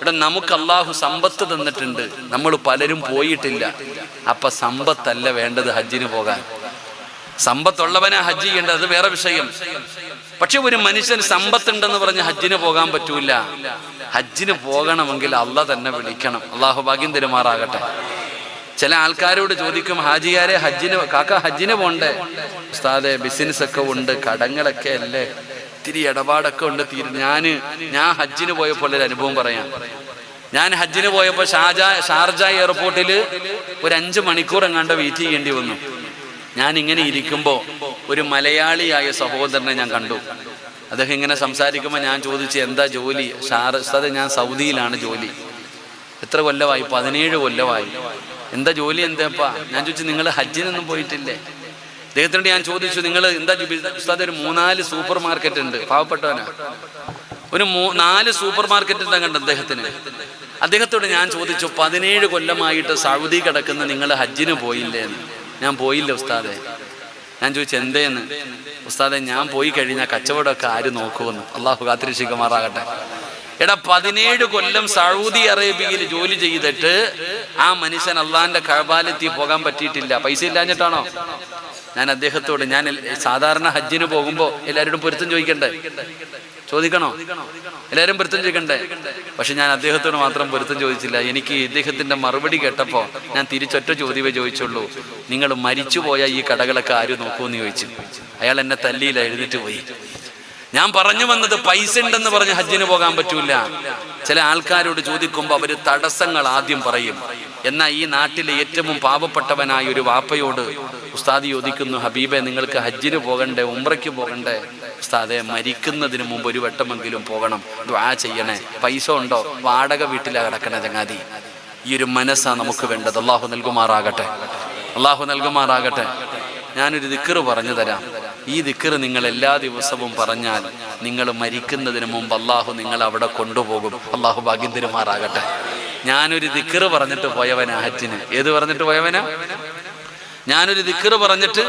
ഇവിടെ നമുക്ക് അള്ളാഹു സമ്പത്ത് തന്നിട്ടുണ്ട്, നമ്മൾ പലരും പോയിട്ടില്ല. അപ്പൊ സമ്പത്തല്ല വേണ്ടത് ഹജ്ജിന് പോകാൻ. സമ്പത്തുള്ളവനാ ഹജ്ജ് ചെയ്യേണ്ടത്, അത് വേറെ വിഷയം. പക്ഷെ ഒരു മനുഷ്യന് സമ്പത്തുണ്ടെന്ന് പറഞ്ഞ് ഹജ്ജിന് പോകാൻ പറ്റൂല. ഹജ്ജിന് പോകണമെങ്കിൽ അള്ളാഹ് തന്നെ വിളിക്കണം. അള്ളാഹു ഭാഗ്യം തരുമാറാകട്ടെ. ചില ആൾക്കാരോട് ചോദിക്കും, ഹാജിയാരെ ഹജ്ജിന് പോണ്ടേ? ഉസ്താദെ ബിസിനസ് ഒക്കെ ഉണ്ട്, കടങ്ങളൊക്കെ അല്ലേ, ഇത്തിരി ഇടപാടൊക്കെ ഉണ്ട്. ഞാൻ ഹജ്ജിന് പോയപ്പോൾ ഒരു അനുഭവം പറയാം. ഞാൻ ഹജ്ജിന് പോയപ്പോൾ ഷാർജ എയർപോർട്ടിൽ ഒരു 5 മണിക്കൂർ എങ്ങാണ്ട് വെയിറ്റ് ചെയ്യേണ്ടി വന്നു. ഞാൻ ഇങ്ങനെ ഇരിക്കുമ്പോൾ ഒരു മലയാളിയായ സഹോദരനെ ഞാൻ കണ്ടു. അദ്ദേഹം ഇങ്ങനെ സംസാരിക്കുമ്പോൾ ഞാൻ ചോദിച്ചു, എന്താ ജോലി? ഉസ്താദെ ഞാൻ സൗദിയിലാണ് ജോലി. എത്ര കൊല്ലമായി? 17 കൊല്ലമായി. എന്താ ജോലി? എന്താപ്പാ? ഞാൻ ചോദിച്ചു, നിങ്ങൾ ഹജ്ജിനൊന്നും പോയിട്ടില്ലേ? അദ്ദേഹത്തിനോട് ഞാൻ ചോദിച്ചു, നിങ്ങൾ എന്താ ഉസ്താദ്? ഒരു 3-4 സൂപ്പർ മാർക്കറ്റ് ഉണ്ട്. പാവപ്പെട്ടവനാ. ഒരു 4 സൂപ്പർ മാർക്കറ്റ് ഉണ്ട് കണ്ട് അദ്ദേഹത്തോട് ഞാൻ ചോദിച്ചു, 17 കൊല്ലമായിട്ട് സൗദി കിടക്കുന്ന നിങ്ങൾ ഹജ്ജിന് പോയില്ലേ എന്ന്. ഞാൻ പോയില്ല ഉസ്താദെ. ഞാൻ ചോദിച്ചു, എന്തേന്ന്? ഉസ്താദെ ഞാൻ പോയി കഴിഞ്ഞാൽ കച്ചവടമൊക്കെ ആര് നോക്കുമെന്ന്. അള്ളാഹു കാത്തിരക്ഷിക്കുമാറാകട്ടെ. എടാ 17 കൊല്ലം സൗദി അറേബ്യയിൽ ജോലി ചെയ്തിട്ട് ആ മനുഷ്യൻ അള്ളാഹിന്റെ കഅബയിലെത്തി പോകാൻ പറ്റിയിട്ടില്ല. പൈസ ഇല്ലാഞ്ഞിട്ടാണോ? ഞാൻ അദ്ദേഹത്തോട്, ഞാൻ സാധാരണ ഹജ്ജിന് പോകുമ്പോൾ എല്ലാവരോടും പൊരുത്തം ചോദിക്കണോ? എല്ലാവരും പൊരുത്തം ചോദിക്കണ്ടേ? പക്ഷെ ഞാൻ അദ്ദേഹത്തോട് മാത്രം പൊരുത്തം ചോദിച്ചില്ല. എനിക്ക് ഇദ്ദേഹത്തിന്റെ മറുപടി കേട്ടപ്പോൾ ഞാൻ തിരിച്ചൊറ്റ ചോദ്യമേ ചോദിച്ചുള്ളൂ, നിങ്ങൾ മരിച്ചുപോയ ഈ കടകളൊക്കെ ആര് നോക്കുമെന്ന് ചോദിച്ചു. അയാൾ എന്നെ തല്ലിയില്ല, എഴുന്നേറ്റ് പോയി. ഞാൻ പറഞ്ഞു വന്നത്, പൈസ ഉണ്ടെന്ന് പറഞ്ഞ് ഹജ്ജിന് പോകാൻ പറ്റൂല. ചില ആൾക്കാരോട് ചോദിക്കുമ്പോൾ അവര് തടസ്സങ്ങൾ ആദ്യം പറയും. എന്നാൽ ഈ നാട്ടിലെ ഏറ്റവും പാവപ്പെട്ടവനായ ഒരു വാപ്പയോട് ഉസ്താദ് ചോദിക്കുന്നു, ഹബീബെ നിങ്ങൾക്ക് ഹജ്ജിന് പോകണ്ടേ, ഉംറയ്ക്ക് പോകണ്ടേ? ഉസ്താദെ മരിക്കുന്നതിന് മുമ്പ് ഒരു വട്ടമെങ്കിലും പോകണം, ദുആ ചെയ്യണേ. പൈസ ഉണ്ടോ? വാടക വീട്ടിലാണ് കിടക്കണ ചങ്ങാതി. ഈ ഒരു മനസ്സാണ് നമുക്ക് വേണ്ടത്. അള്ളാഹു നൽകുമാറാകട്ടെ. അള്ളാഹു നൽകുമാറാകട്ടെ. ഞാനൊരു ദിക്ർ പറഞ്ഞു തരാം. ഈ ദിക്ർ നിങ്ങൾ എല്ലാ ദിവസവും പറഞ്ഞാൽ നിങ്ങൾ മരിക്കുന്നതിന് മുമ്പ് അള്ളാഹു നിങ്ങൾ അവിടെ കൊണ്ടുപോകും. അള്ളാഹു ഭാഗ്യം തരുമാറാകട്ടെ. ഞാനൊരു ദിക്ർ പറഞ്ഞിട്ട് പോയവനാ ഹജ്ജിന്. ഏത് പറഞ്ഞിട്ട് പോയവനാ? ഞാനൊരു ദിക്ർ പറഞ്ഞിട്ട്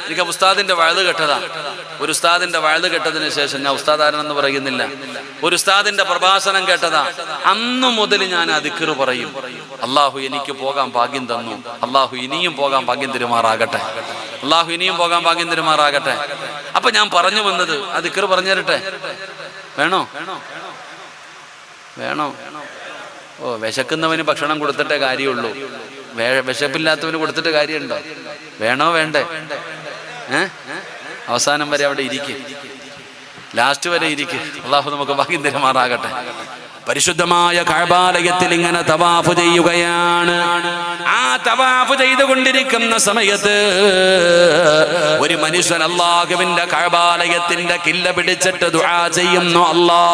എനിക്ക് ഉസ്താദിന്റെ വഅദ് കേട്ടതാ. ഒരു ഉസ്താദിന്റെ വഅദ് കേട്ടതിന് ശേഷം, ഞാൻ ഉസ്താദ് ആരെന്ന് പറയുന്നില്ല, ഒരു ഉസ്താദിന്റെ പ്രഭാഷണം കേട്ടതാ. അന്നു മുതൽ ഞാൻ ആ ദിക്ർ പറയും. അള്ളാഹു എനിക്ക് പോകാൻ ഭാഗ്യം തന്നു. അള്ളാഹു ഇനിയും പോകാൻ ഭാഗ്യം തരുമാറാകട്ടെ. അള്ളാഹു ഇനിയും പോകാൻ ഭാഗ്യം തരുമാറാകട്ടെ. അപ്പൊ ഞാൻ പറഞ്ഞു വന്നത്, ആ ദിക്ർ പറഞ്ഞു തരട്ടെ? വേണോ? ഓ, വിശക്കുന്നവന് ഭക്ഷണം കൊടുത്തിട്ടേ കാര്യമുള്ളൂ. വിശപ്പില്ലാത്തവന് കൊടുത്തിട്ട് കാര്യമുണ്ടോ? വേണോ വേണ്ടേ? അവസാനം വരെ അവിടെ ഇരിക്കും, ലാസ്റ്റ് വരെ ഇരിക്കും. അള്ളാഹു നമുക്ക് ഭാഗ്യം തരുമാറാകട്ടെ. പരിശുദ്ധമായ കഅബാലയത്തിൽ ഇങ്ങനെ തവാഫ് ചെയ്യുകയാണ്. ആ തവാഫ് ചെയ്തുകൊണ്ടിരിക്കുന്ന സമയത്ത് ഒരു മനുഷ്യൻ അല്ലാഹുവിന്റെ കഅബാലയത്തിന്റെ കില്ല പിടിച്ചിട്ട് ദുആ ചെയ്യുന്നു, അല്ലാഹ്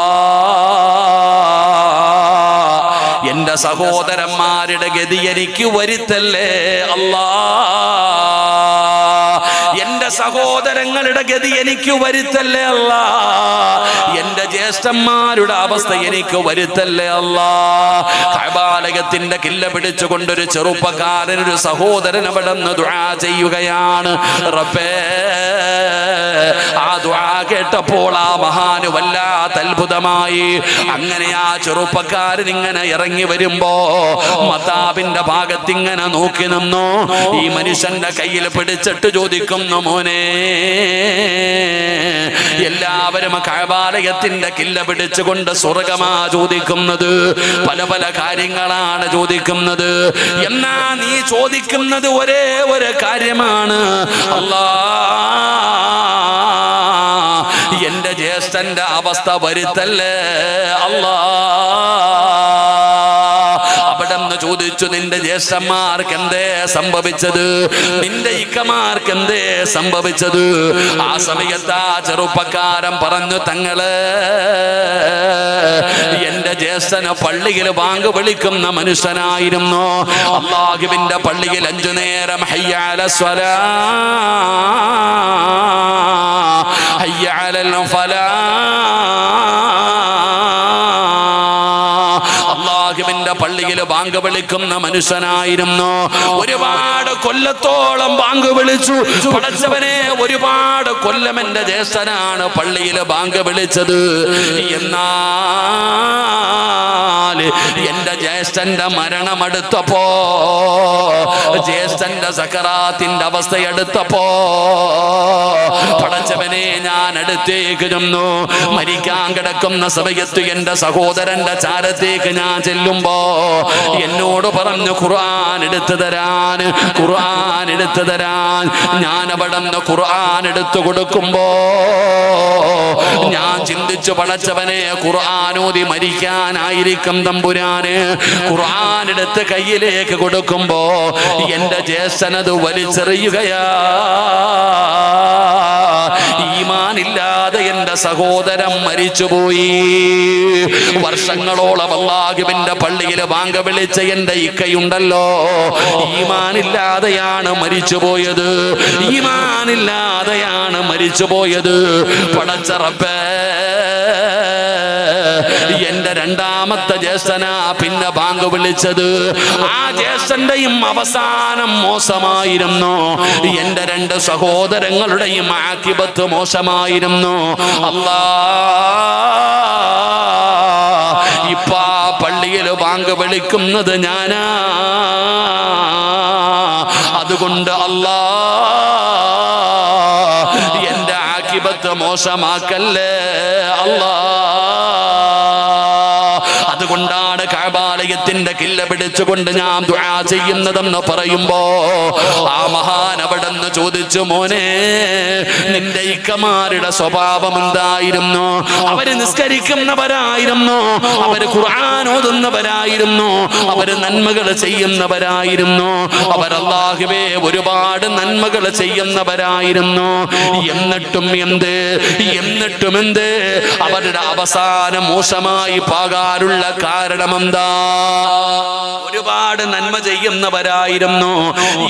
എന്റെ സഹോദരന്മാരുടെ ഗതി എനിക്ക് വരുത്തല്ലേ അല്ലാഹ്, എന്റെ സഹോദരങ്ങളുടെ ഗതി എനിക്ക് വരുത്തല്ലേ അല്ലാഹ്, എന്റെ ജ്യേഷ്ഠന്മാരുടെ അവസ്ഥ എനിക്ക് വരുത്തല്ലേ അല്ലാഹ്. കഅബാലയത്തിന്റെ കില്ല പിടിച്ചുകൊണ്ടൊരു ചെറുപ്പക്കാരൻ, ഒരു സഹോദരൻ അവിടെ നിന്ന് ദുആ ചെയ്യുകയാണ്. റബ്ബേ, ആ ദുആ കേട്ടപ്പോൾ ആ മഹാന് വല്ലാത്ത അത്ഭുതമായി. അങ്ങനെ ആ ചെറുപ്പക്കാരൻ ഇങ്ങനെ ഇറങ്ങി വരുമ്പോ മതാബിന്റെ ഭാഗത്ത് ഇങ്ങനെ നോക്കി നിന്നു. ഈ മനുഷ്യന്റെ കയ്യിൽ പിടിച്ചിട്ട് ചോദിക്കുന്നു, മോനെ, എല്ലാവരും കഅബാലയത്തിന്റെ കില്ല പിടിച്ചുകൊണ്ട് സ്വർഗമാ ചോദിക്കുന്നത്, പല പല കാര്യങ്ങളാണ് ചോദിക്കുന്നത്. എന്നാ നീ ചോദിക്കുന്നത് ഒരേ ഒരു കാര്യമാണ്, അല്ലാഹ് എന്റെ ജ്യേഷ്ഠന്റെ അവസ്ഥ വരുത്തല്ലേ അല്ലാഹ്. ചോദിച്ചു, നിന്റെ ജ്യേഷ്ഠന്മാർക്ക് എന്തേ സംഭവിച്ചത്? നിന്റെ ഇക്കമാർക്ക് എന്തേ സംഭവിച്ചത്? ആ സമയത്ത് ആ ചെറുപ്പക്കാരൻ പറഞ്ഞു, തങ്ങളെ, എന്റെ ജ്യേഷ്ഠന് പള്ളിയിൽ ബാങ്ക് വിളിക്കുന്ന മനുഷ്യനായിരുന്നു. അല്ലാഹുവിന്റെ പള്ളിയിൽ 5 നേരം ഹയ്യ അലസ്സലാ ഹയ്യ അലൽ ഫലാ, അല്ലാഹുവിന്റെ പള്ളിയിൽ ബാങ്ക് വിളിക്കുന്ന മനുഷ്യനായിരുന്നു. ഒരുപാട് കൊല്ലത്തോളം ബാങ്ക് വിളിച്ചു. പടച്ചവനെ, ഒരുപാട് കൊല്ലം എന്റെ ജ്യേഷ്ഠനാണ് പള്ളിയിൽ ബാങ്ക് വിളിച്ചത്. എന്നാ എന്റെ ജ്യേഷ്ഠന്റെ മരണമെടുത്തപ്പോ, ജ്യേഷ്ഠന്റെ സക്കറാത്തിന്റെ അവസ്ഥയെടുത്തപ്പോ പടച്ചവനെ ഞാൻ അടുത്തേക്ക് ചെന്നു. മരിക്കാൻ കിടക്കുന്ന സമയത്ത് എന്റെ സഹോദരന്റെ ചാരത്തേക്ക് ഞാൻ ചെല്ലുമ്പോ എന്നോട് പറഞ്ഞു ഖുർആൻ എടുത്തു തരാൻ, ഖുർആൻ എടുത്തു തരാൻ. ഞാൻ അവിടെ നിന്ന് ഖുർആൻ എടുത്തു കൊടുക്കുമ്പോ ഞാൻ ചിന്തിച്ചു, പടച്ചവനെ ഖുർആനോതി മരിക്കാനായിരിക്കും തമ്പുരാന്. ഖുർആൻ എടുത്ത് കയ്യിലേക്ക് കൊടുക്കുമ്പോ എന്റെ ജ്യേഷ്ഠനത് വലിച്ചെറിയുകയാ. ഈമാനില്ലാതെ എന്റെ സഹോദരൻ മരിച്ചുപോയി. വർഷങ്ങളോളം അല്ലാഹുവിന്റെ പള്ളിയിൽ ബാങ്ക് വിളിച്ച എന്റെ ഇക്കയുണ്ടല്ലോ, ഈമാനില്ലാതെയാണ് മരിച്ചുപോയത്, ഈമാനില്ലാതെയാണ് മരിച്ചുപോയത്. പടച്ച റബ്ബേ, എന്റെ രണ്ടാമത്തെ ജ്യേഷ്ഠനാ പിന്നെ ബാങ്ക് വിളിച്ചത്. ആ ജ്യേഷ്ഠന്റെയും അവസാനം മോശമായിരുന്നു, എന്റെ രണ്ട് സഹോദരങ്ങളുടെയും ആഖിബത്ത് മോശമായിരുന്നു. അല്ലാ, ഇപ്പ പള്ളിയിൽ ബാങ്ക് വിളിക്കുന്നത് ഞാനാ. അതുകൊണ്ട് അല്ലാ, എന്റെ ആഖിബത്ത് മോശമാക്കല്ലേ അല്ലാ. അതുകൊണ്ടാണ് കഅബാലയത്തിന്റെ കില്ല പിടിച്ചുകൊണ്ട് ഞാൻ ദുആ ചെയ്യുന്നതെന്ന് പറയുമ്പോ ആ മഹാൻ അവിടെ നിന്ന് ചോദിച്ചു, മോനെ നിന്റെ ഇക്കമാരുടെ സ്വഭാവം എന്തായിരുന്നു? അവര് നിസ്കരിക്കുന്നവരായിരുന്നു, അവര് ഖുർആൻ ഓതുന്നവരായിരുന്നു, അവര് നന്മകൾ ചെയ്യുന്നവരായിരുന്നു, അവർ അല്ലാഹുവേ ഒരുപാട് നന്മകൾ ചെയ്യുന്നവരായിരുന്നു. എന്നിട്ടും എന്ത് അവരുടെ അവസാനം മോശമായി പോകാനുള്ള കാരണം എന്താ? ഒരുപാട് നന്മ ചെയ്യുന്നവരായിരുന്നു,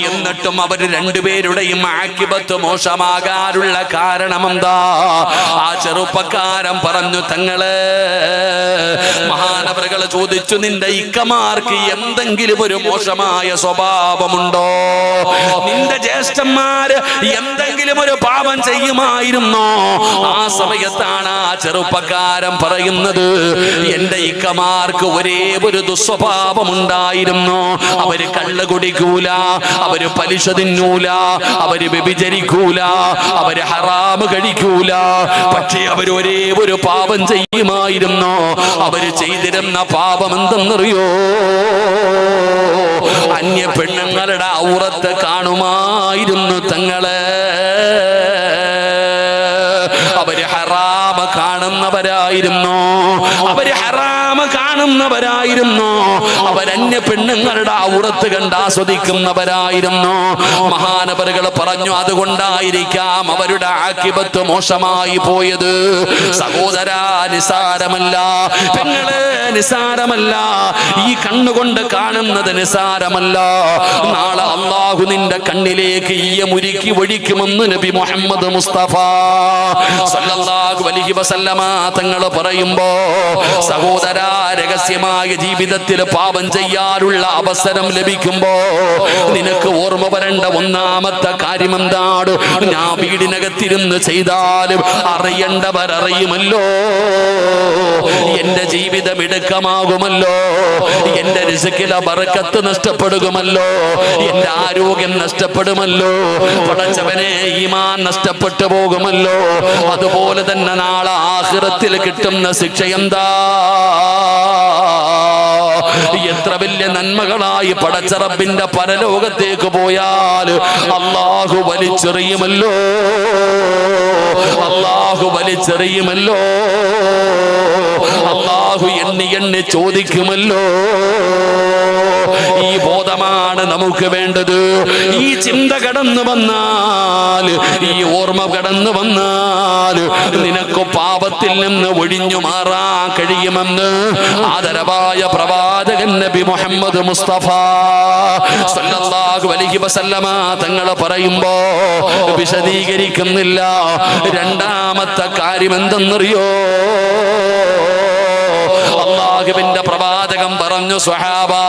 എന്നിട്ടും അവർ രണ്ടുപേരുടെയും ആഖിബത്ത് മോശമാകാനുള്ള കാരണം എന്താ? ആ ചെറുപ്പക്കാരൻ പറഞ്ഞു, തങ്ങളെ, മഹാനവറുകൾ ചോദിച്ചു, നിന്റെ ഇക്കമാർക്ക് എന്തെങ്കിലും ഒരു മോശമായ സ്വഭാവമുണ്ടോ? നിന്റെ ജ്യേഷ്ഠന്മാര് എന്തെങ്കിലും ഒരു പാപം ചെയ്യുമായിരുന്നോ? ആ സമയത്താണ് ആ ചെറുപ്പക്കാരൻ പറയുന്നത്, എന്റെ ഇക്കമാർക്ക് ഒരേ ഒരു ദുസ്വഭാവം ഉണ്ടായിരുന്നു. അവര് കള്ള് കുടിക്കൂല, അവര് പലിശ തിന്നൂല, അവര് വ്യഭിചരിക്കൂല, അവര് ഹറാമ് കഴിക്കൂല. പക്ഷേ അവർ ഒരേ ഒരു പാപം ചെയ്യുമായിരുന്നു. അവര് ചെയ്തിരുന്ന പാപം എന്തെന്നറിയോ? അന്യ പെണ്ണുങ്ങളുടെ ഔറത്ത് കാണുമായിരുന്നു തങ്ങളെ. അവര് ഹറാമ കാണുന്നവരായിരുന്നു, അവര് ഹറാമ കാണുന്നവരായിരുന്നു, അവരന്യ പെണ്ണുങ്ങളുടെ ഔറത്ത് കണ്ട് ആസ്വദിക്കുന്നവരായിരുന്നു. മഹാനവറുകൾ പറഞ്ഞു, അതുകൊണ്ടായിരിക്കാം അവരുടെ ആഖിബത്ത് മോശമായി പോയത്. സഹോദരാ, നിസാരമല്ല, പെങ്ങളെ നിസാരമല്ല, ഈ കണ്ണുകൊണ്ട് കാണുന്നത് നിസാരമല്ല. നാളെ അല്ലാഹു നിന്റെ കണ്ണിലേക്ക് ഈയമുരുക്കി ഒഴിക്കുമെന്ന് നബി മുഹമ്മദ് മുസ്തഫ സല്ലല്ലാഹു അലൈഹി വസല്ലമ തങ്ങൾ പറയുമ്പോ, സഹോദരാ, രഹസ്യമായ ജീവിതത്തിൽ പാപം ചെയ്യാനുള്ള അവസരം ലഭിക്കുമ്പോ നിനക്ക് ഓർമ്മ വരേണ്ട ഒന്നാമത്തെ കാര്യം എന്താണ്? ഞാൻ വീടിനകത്തിരുന്ന് ചെയ്താലും അറിയേണ്ടവർ അറിയുമല്ലോ, എന്റെ ജീവിതം ഇടുക്കമാകുമല്ലോ, എന്റെ റിസ്കിലെ ബർക്കത്ത് നഷ്ടപ്പെടുമല്ലോ, എന്റെ ആരോഗ്യം നഷ്ടപ്പെടുമല്ലോ, പടച്ചവനെ ഈമാൻ നഷ്ടപ്പെട്ടു പോകുമല്ലോ. അതുപോലെ തന്നെ നാളെ ആഖിറത്തിൽ കിട്ടുന്ന ശിക്ഷ എന്താ? എത്ര വലിയ നന്മകളായി പടച്ച റബ്ബിന്റെ പരലോകത്തേക്ക് പോയാൽ അല്ലാഹു വലിച്ചെറിയുമല്ലോ, അല്ലാഹു വലിച്ചെറിയുമല്ലോ, അല്ലാഹു എണ്ണി ചോദിക്കുമല്ലോ. ഈ ബോധമാണ് നമുക്ക് വേണ്ടത്. ഈ ചിന്ത കടന്നു വന്നാൽ, ഈ ഓർമ്മ കടന്നു വന്നാൽ നിനക്ക് പാപത്തിൽ നിന്ന് ഒഴിഞ്ഞു മാറാൻ കഴിയുമെന്ന് ആദരവായ പ്രവാചകൻ നബി മുഹമ്മദ് മുസ്തഫ സല്ലല്ലാഹു അലൈഹി വസല്ലമ തങ്ങൾ പറയുമ്പോ വിശദീകരിക്കുന്നില്ല. രണ്ടാമത്തെ കാര്യം എന്തെന്നറിയോ? അല്ലാഹുവിന്റെ പ്രവാചകൻ പറഞ്ഞു, സ്വഹാബാ,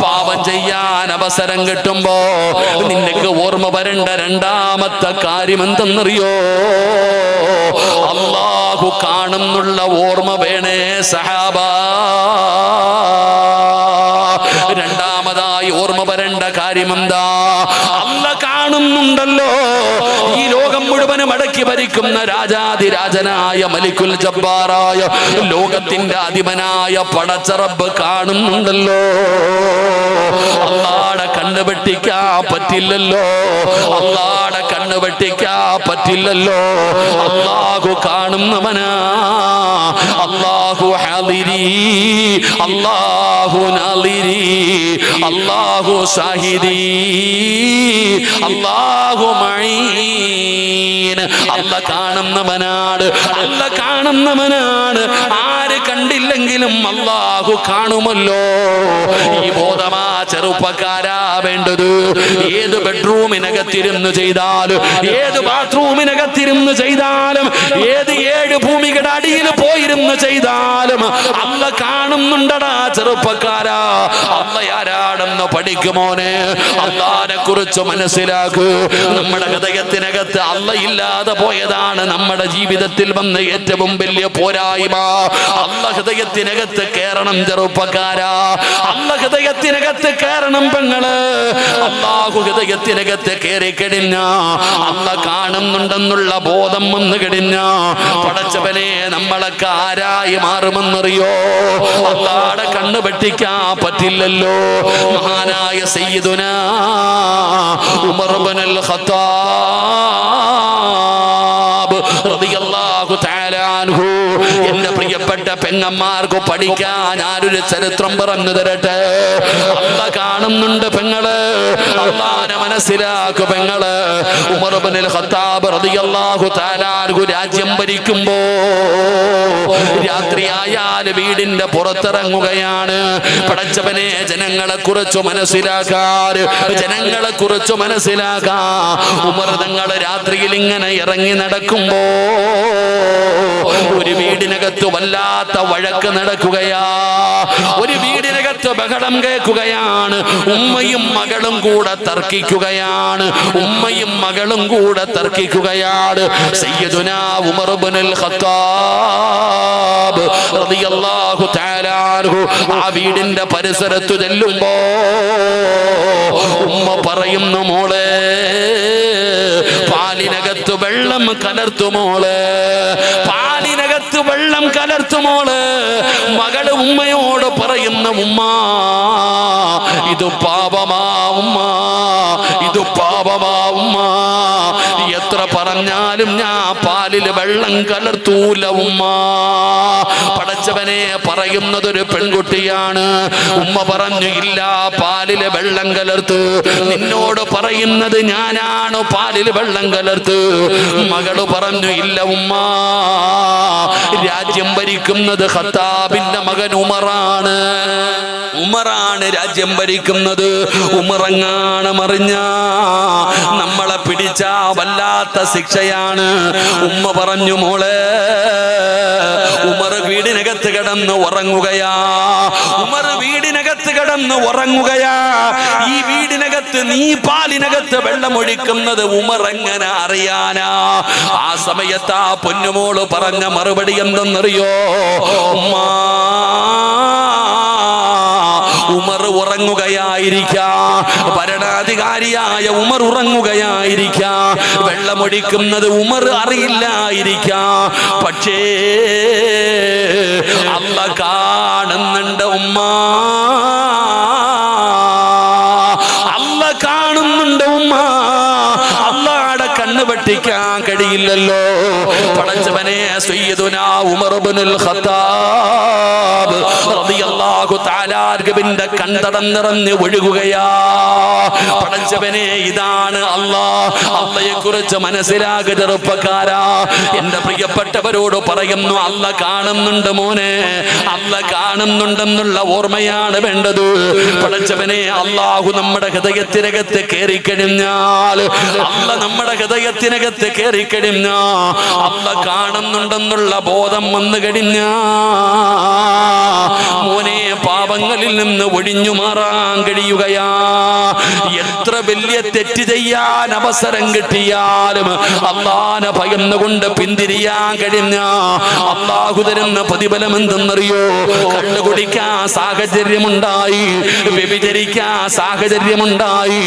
പാപം ചെയ്യാൻ അവസരം കിട്ടുമ്പോ നിനക്ക് ഓർമ്മ വരേണ്ട രണ്ടാമത്തെ കാര്യം എന്തെന്നറിയോ? അല്ലാഹു അല്ലാഹു കാണുന്നുള്ള ഓർമ്മ വേണേ സഹാബ. രണ്ടാമതായി ഓർമ്മ വരേണ്ട കാര്യം എന്താ? അല്ല കാണുന്നുണ്ടല്ലോ. ഈ ലോകം മുഴുവനും അടക്കി ഭരിക്കുന്ന രാജാതിരാജനായ മലിക്കുൽ ജബ്ബാറായ ലോകത്തിന്റെ അധിപനായ പടച്ച റബ്ബ് കാണുന്നുണ്ടല്ലോ. അല്ലാഹുടെ കണ്ണ് വെട്ടിക്കാൻ പറ്റില്ലല്ലോ. അല്ലാഹുടെ കണ്ണ് വെട്ടിക്കാൻ പറ്റില്ലല്ലോ. അല്ലാഹു കാണുന്നവനാ. അല്ലാഹു ഹാദിരി, അല്ലാഹു നാദിരി, അല്ലാഹു ഷാഹിദി, അല്ലാഹു മഈൻ. അല്ല കാണുന്നവനാണ്. അല്ല കാണുന്നവനാണ്. ആര് കണ്ടില്ലെങ്കിലും അല്ലാഹു കാണുമല്ലോ. ഈ ബോധമാ ചെറുപ്പക്കാരാ വേണ്ടത്. ഏത് ബെഡ്റൂമിനകത്തിരുന്ന് ചെയ്താലും, ഏത് ബാത്റൂമിനകത്തിരുന്ന് ചെയ്താലും, ഏത് 7 ഭൂമികളുടെ അടിയിൽ പോയിരുന്ന് ചെയ്താലും അല്ല കാണുന്നുണ്ടടാ ചെറുപ്പക്കാരാ. അല്ല ആരാടെന്ന് പഠിക്കുമോനെ. അല്ലാഹുവിനെ കുറിച്ച് മനസ്സിലാക്കൂ. നമ്മുടെ ഹൃദയത്തിനകത്ത് അല്ല ഇല്ലാതെ പോയതാണ് നമ്മുടെ ജീവിതത്തിൽ വന്ന ഏറ്റവും വലിയ പോരായ്മ. അല്ല ഹൃദയത്തിനകത്ത് കയറണം ചെറുപ്പക്കാരാ. അല്ല ഹൃദയത്തിനകത്ത് കയറണം പെങ്ങള്. അല്ലാഹു ഹൃദയത്തിനകത്ത് കയറി കഴിഞ്ഞ അല്ല കാണുന്നുണ്ടെന്നുള്ള ബോധം വന്നു കഴിഞ്ഞ പടച്ചവനെ നമ്മളൊക്കെ ആരായി മാറുമെന്നറിയോ? അല്ലാഹുടെ കണ്ണ് വെട്ടിക്കാൻ പറ്റില്ലല്ലോ. മഹാനായ സയ്യിദുനാ ഉമർ ഇബ്നുൽ ഖത്താബ് റളിയല്ലാഹു തആല അൻഹു. എന്റെ പ്രിയപ്പെട്ട പെങ്ങന്മാർക്ക് പഠിക്കാൻ ഞാനൊരു ചരിത്രം പറഞ്ഞു തരട്ടെ. അല്ല കാണുന്നുണ്ട് പെങ്ങള്. അല്ലാഹുവിനെ മനസ്സിലാക്കു പെങ്ങള്. ഉമർ ഇബ്നുൽ ഖത്താബ് റളിയല്ലാഹു തആല അൻഹു രാജ്യം ഭരിക്കുമ്പോ രാത്രിയായാൽ വീടിന്റെ പുറത്തിറങ്ങുകയാണ്. പടച്ചവനെ ജനങ്ങളെ കുറിച്ച് മനസ്സിലാക്കാൻ, ജനങ്ങളെ കുറിച്ച് മനസ്സിലാക്കാൻ ഉമർ തങ്ങൾ രാത്രിയിൽ ഇങ്ങനെ ഇറങ്ങി നടക്കുമ്പോ ഒരു വീടിനകത്ത് വല്ലാത്ത വഴക്ക് നടക്കുകയാ. ഒരു വീടിനകത്ത് ബഹളം കേൾക്കുകയാണ്. ഉമ്മയും മകളും കൂടെ തർക്കിക്കുകയാണ്. ഉമ്മയും മകളും കൂടെ തർക്കിക്കുകയാണ്. സയ്യിദുനാ ഉമർ ഇബ്നുൽ ഖത്താബ് റളിയല്ലാഹു തആല അൻഹു ആ വീടിന്റെ പരിസരത്ത് ചെല്ലുമ്പോ ഉമ്മ പറയുന്നു, മോളെ പാലിനകത്ത് വെള്ളം കലർത്തുമോള്, പാലിനകത്ത് വെള്ളം കലർത്തുമോള്. മകള് ഉമ്മയോട് പറയുന്ന, ഉമ്മ ഇത് പാപമാ ഉമ്മ, ഇത് പാപമാ ഉമ്മ. എത്ര പറഞ്ഞാലും ഞാൻ പാലിൽ വെള്ളം കലർത്തൂല ഉമ്മ. പടച്ചവനെ പറയുന്നതൊരു പെൺകുട്ടിയാണ്. ഉമ്മ പറഞ്ഞു, ഇല്ല പാലില് വെള്ളം കലർത്ത്. നിന്നോട് പറയുന്നത് ഞാനാണ് പാലിൽ വെള്ളം കലർത്ത്. മകള് പറഞ്ഞു, ഇല്ല ഉമ്മ, രാജ്യം ഭരിക്കുന്നത് ഖത്താബിന്റെ മകൻ ഉമറാണ്. ഉമറാണ് രാജ്യം ഭരിക്കുന്നത്. ഉമറങ്ങാണ് മറിഞ്ഞ നമ്മളെ പിടിച്ച വല്ലാത്ത ശിക്ഷയാണ്. ഉമ്മ പറഞ്ഞു, മോളെ ഉമർ വീടിനകത്ത് കിടന്ന് ഉറങ്ങുകയാ. ഉമർ വീടിനകത്ത് കിടന്ന് ഉറങ്ങുകയാ. ഈ വീടിനകത്ത് നീ പാലിനകത്ത് വെള്ളമൊഴിക്കുന്നത് ഉമർ എങ്ങനെ അറിയാനാ? ആ സമയത്ത് ആ പൊന്നുമോള് പറഞ്ഞ മറുപടി എന്തെന്നറിയോ? ഉമ്മാ, ഉമർ ഉറങ്ങുകയായിരിക്കാം, ഭരണാധികാരിയായ ഉമർ ഉറങ്ങുകയായിരിക്കാം, വെള്ളമൊഴിക്കുന്നത് ഉമർ അറിയില്ലായിരിക്കാം. പക്ഷേ അല്ല കാണുന്നുണ്ട് ഉമ്മ, അല്ല കാണുന്നുണ്ട് ഉമ്മ. അല്ലാഹുടെ കണ്ണ് വെട്ടിക്കാൻ കഴിയില്ലല്ലോ. പടച്ചവനെ സയ്യിദുനാ ഉമർ ഇബ്നുൽ ഖത്താബ് റളിയല്ലാഹു തആല അൻഹുവിന്റെ കൺതടം നിറഞ്ഞ് ഒഴുകുകയാ. പടച്ചവനെ ഇതാണ് അല്ലാഹ്. അല്ലാഹയെ കുറിച്ച് മനസ്സിലാക്കുക ചെറുപ്പക്കാരാ. എന്റെ പ്രിയപ്പെട്ടവരോട് പറയുന്നു, അല്ല കാണുന്നുണ്ട് മോനെ, അല്ല കാണുന്നുണ്ടെന്നുള്ള ഓർമ്മയാണ് വേണ്ടത്. പടച്ചവനെ അല്ലാഹു നമ്മുടെ ഹൃദയത്തിനകത്ത് കയറിക്കഴിഞ്ഞാൽ, അല്ല നമ്മുടെ ഹൃദയത്തിനകത്ത് കയറിക്കഴിഞ്ഞാ, അല്ല കാണുന്നുണ്ടെന്നുള്ള ബോധം വന്നു കഴിഞ്ഞാ മോനെ പാപങ്ങളിൽ നിന്ന് ഒഴിഞ്ഞു മാറാൻ കഴിയുകയാ. എത്ര വലിയ തെറ്റ് ചെയ്യാൻ അവസരം കിട്ടിയാലും അള്ളാനെ ഭയന്നുകൊണ്ട് പിന്തിരിയാൻ കഴിഞ്ഞ അള്ളാഹു തരുന്ന പ്രതിഫലം എന്തെന്നറിയോ? കള്ളുകുടിക്കാൻ സാഹചര്യമുണ്ടായി, വ്യഭിചരിക്കാൻ സാഹചര്യമുണ്ടായി,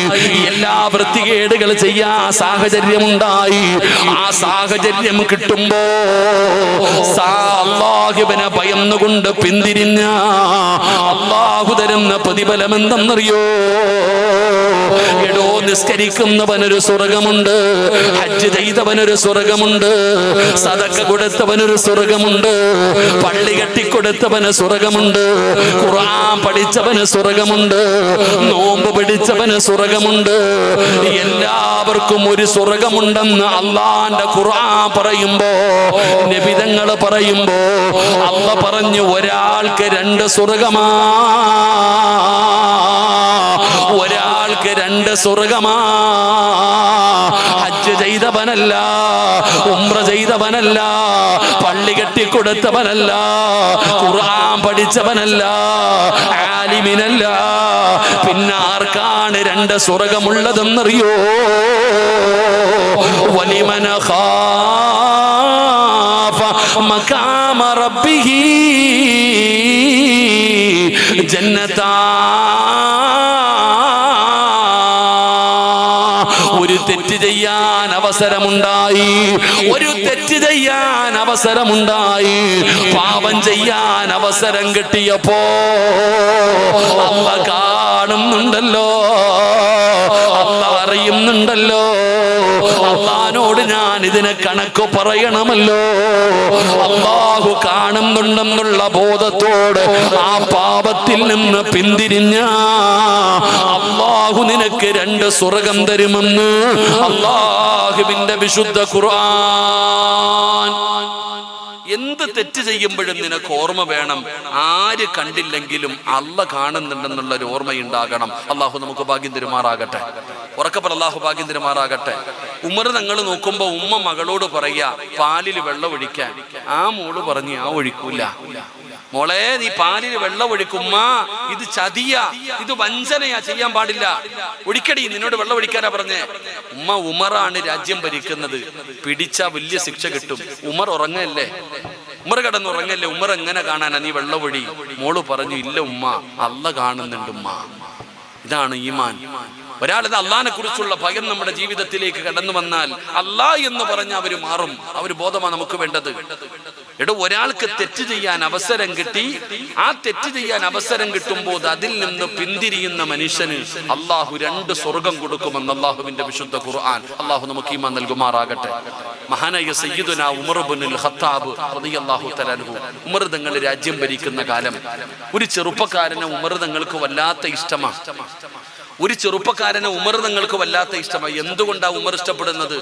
എല്ലാ വൃത്തികേടുകൾ ചെയ്യാൻ സാഹചര്യമുണ്ടായി. ആ സാഹചര്യം കിട്ടുമ്പോ അള്ളാഹുവിനെ ഭയന്നുകൊണ്ട് പിന്തിരിഞ്ഞ അള്ളാഹു തരുന്ന പ്രതിഫലം എന്തെന്നറിയോ? എടോ, നിസ്കരിക്കുന്നവനൊരു സ്വർഗമുണ്ട്, ഹജ്ജ് ചെയ്തവനൊരു സ്വർഗമുണ്ട്, സദഖ കൊടുത്തവനൊരു സ്വർഗമുണ്ട്, പള്ളി കെട്ടിക്കൊടുത്തവന് സ്വർഗമുണ്ട്, ഖുർആൻ പഠിച്ചവന് സ്വർഗമുണ്ട്, നോമ്പ് പിടിച്ചവന് സ്വർഗമുണ്ട്. എല്ലാവർക്കും ഒരു സ്വർഗമുണ്ടെന്ന് അള്ളാന്റെ ഖുർആൻ പറയുമ്പോ, നബിതങ്ങൾ പറയുമ്പോ അള്ളാഹ് പറഞ്ഞു ഒരാൾക്ക് 2 സ്വർഗമാ, ഒരാൾക്ക് 2 സ്വർഗമാ. ഹജ്ജ് ചെയ്തവനല്ല, ഉംറ ചെയ്തവനല്ല, പള്ളി കെട്ടിക്കൊടുത്തവനല്ല, ഖുർആൻ പഠിച്ചവനല്ല, ആലിമിനല്ല, പിന്നെ ആർക്കാണ് 2 സ്വർഗമുള്ളതെന്നറിയോ? വലിമന ഖാഫ മഖാമ റബ്ബിഹി ജന്നതാ. ഒരു തെറ്റ് ചെയ്യാൻ അവസരമുണ്ടായി, ഒരു തെറ്റ് ചെയ്യാൻ അവസരമുണ്ടായി, പാപം ചെയ്യാൻ അവസരം കിട്ടിയപ്പോ അല്ലാഹ് കാണുന്നുണ്ടല്ലോ, അല്ലാഹ് അറിയുന്നുണ്ടല്ലോ, അള്ളാനോട് ഞാൻ ഇതിന് കണക്ക് പറയണമല്ലോ. അള്ളാഹു കാണുന്നുണ്ടെന്നുള്ള ബോധത്തോട് ആ പാപത്തിൽ നിന്ന് പിന്തിരിഞ്ഞ അള്ളാഹു നിനക്ക് 2 സ്വർഗം തരുമെന്ന് അള്ളാഹുവിന്റെ വിശുദ്ധ ഖുർആൻ. എന്ത് തെറ്റ് ചെയ്യുമ്പോഴും നിനക്ക് ഓർമ്മ വേണം, ആര് കണ്ടില്ലെങ്കിലും അള്ളാഹ് കാണുന്നുണ്ടെന്നുള്ള ഒരു ഓർമ്മയുണ്ടാകണം. അള്ളാഹു നമുക്ക് ഭാഗ്യം തരുമാറാകട്ടെ. ഉറക്കപ്പറ അള്ളാഹു ഭാഗ്യം തരുമാറാകട്ടെ. ഉമർ തങ്ങൾ നോക്കുമ്പോ ഉമ്മ മകളോട് പറയാ പാലിൽ വെള്ളം ഒഴിക്കാൻ. ആ മോള് പറഞ്ഞു ആ ഒഴിക്കൂല. മോളെ, നീ പാലിൽ വെള്ളം ഒഴിക്കുമ്മ, ഇത് ചതിയ, ഇത് വഞ്ചനയാ, ചെയ്യാൻ പാടില്ല, ഒഴിക്കടി, നിന്നോട് വെള്ളം ഒഴിക്കാനാ പറഞ്ഞേ. ഉമറാണ് രാജ്യം ഭരിക്കുന്നത്, പിടിച്ച വലിയ ശിക്ഷ കിട്ടും. ഉമർ ഉറങ്ങല്ലേ, ഉമർ കിടന്നുറങ്ങല്ലേ, ഉമർ എങ്ങനെ കാണാനാ, നീ വെള്ളം ഒഴി. മോള് പറഞ്ഞു ഇല്ല ഉമ്മ, അല്ലാഹ് കാണുന്നുണ്ട് ഉമ്മ. ഇതാണ് ഈമാൻ. ഒരാളത് അള്ളാഹിനെ കുറിച്ചുള്ള ഭയം നമ്മുടെ ജീവിതത്തിലേക്ക് കടന്നു വന്നാൽ അല്ലാഹ് എന്ന് പറഞ്ഞ അവര് മാറും. അവര് ബോധമാണ് നമുക്ക് വേണ്ടത്. എടോ, ഒരാൾക്ക് തെറ്റ് ചെയ്യാൻ അവസരം കിട്ടി, ആ തെറ്റ് ചെയ്യാൻ അവസരം കിട്ടുമ്പോൾ അതിൽ നിന്ന് പിന്തിരിയുന്ന മനുഷ്യന് അള്ളാഹു 2 സ്വർഗം കൊടുക്കുമെന്ന് അള്ളാഹുവിന്റെ വിശുദ്ധ ഖുർആൻ. അള്ളാഹു നമുക്ക് ഈമാൻ നൽകുമാറാകട്ടെ. മഹാനായ സയ്യിദുനാ ഉമർ ഇബ്നുൽ ഖത്താബ് റളിയല്ലാഹു തആല അൻഹു, ഉമർ തങ്ങൾ രാജ്യം ഭരിക്കുന്ന കാലം ഒരു ചെറുപ്പക്കാരനെ ഉമർ തങ്ങൾക്ക് വല്ലാത്ത ഇഷ്ടമാണ്. ഒരു ചെറുപ്പക്കാരനെ ഉമർ തങ്ങൾക്ക് വല്ലാത്ത ഇഷ്ടമായി. എന്തുകൊണ്ടാ ഉമർ ഇഷ്ടപ്പെടുന്നത്?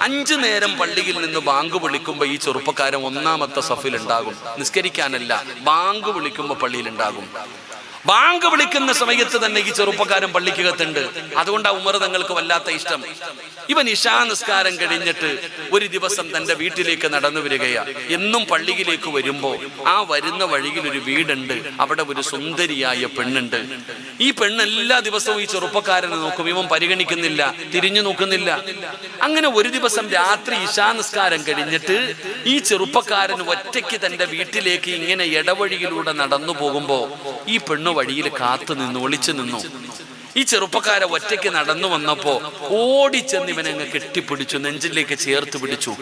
5 നേരം പള്ളിയിൽ നിന്ന് ബാങ്ക് വിളിക്കുമ്പോ ഈ ചെറുപ്പക്കാരൻ 1ാമത്തെ സഫിൽ ഉണ്ടാകും. നിസ്കരിക്കാനല്ല, ബാങ്ക് വിളിക്കുമ്പോ പള്ളിയിൽ ഉണ്ടാകും. ബാങ്ക് വിളിക്കുന്ന സമയത്ത് തന്നെ ഈ ചെറുപ്പക്കാരൻ പള്ളിക്കകത്തുണ്ട്. അതുകൊണ്ടാ ഉമർ തങ്ങൾക്ക് വല്ലാത്ത ഇഷ്ടം. ഇവൻ ഇശാ നിസ്കാരം കഴിഞ്ഞിട്ട് ഒരു ദിവസം തന്റെ വീട്ടിലേക്ക് നടന്നു വരികയാ. എന്നും പള്ളിയിലേക്ക് വരുമ്പോ ആ വരുന്ന വഴിയിൽ ഒരു വീടുണ്ട്, അവിടെ ഒരു സുന്ദരിയായ പെണ്ണുണ്ട്. ഈ പെണ്ണ് എല്ലാ ദിവസവും ഈ ചെറുപ്പക്കാരനെ നോക്കും, ഇവൻ പരിഗണിക്കുന്നില്ല, തിരിഞ്ഞു നോക്കുന്നില്ല. അങ്ങനെ ഒരു ദിവസം രാത്രി ഇശാ നിസ്കാരം കഴിഞ്ഞിട്ട് ഈ ചെറുപ്പക്കാരൻ ഒറ്റയ്ക്ക് തന്റെ വീട്ടിലേക്ക് ഇങ്ങനെ ഇടവഴിയിലൂടെ നടന്നു പോകുമ്പോ ഈ പെണ്ണ് വഴിയിൽ കാത്തു നിന്നു, ഒളിച്ചു നിന്നു. ഈ ചെറുപ്പക്കാരെ ഒറ്റയ്ക്ക് നടന്നു വന്നപ്പോ ഓടിച്ചെന്ന് ഇവനങ്ങ് കെട്ടിപ്പിടിച്ചു, നെഞ്ചിലേക്ക് ചേർത്ത് പിടിച്ചു,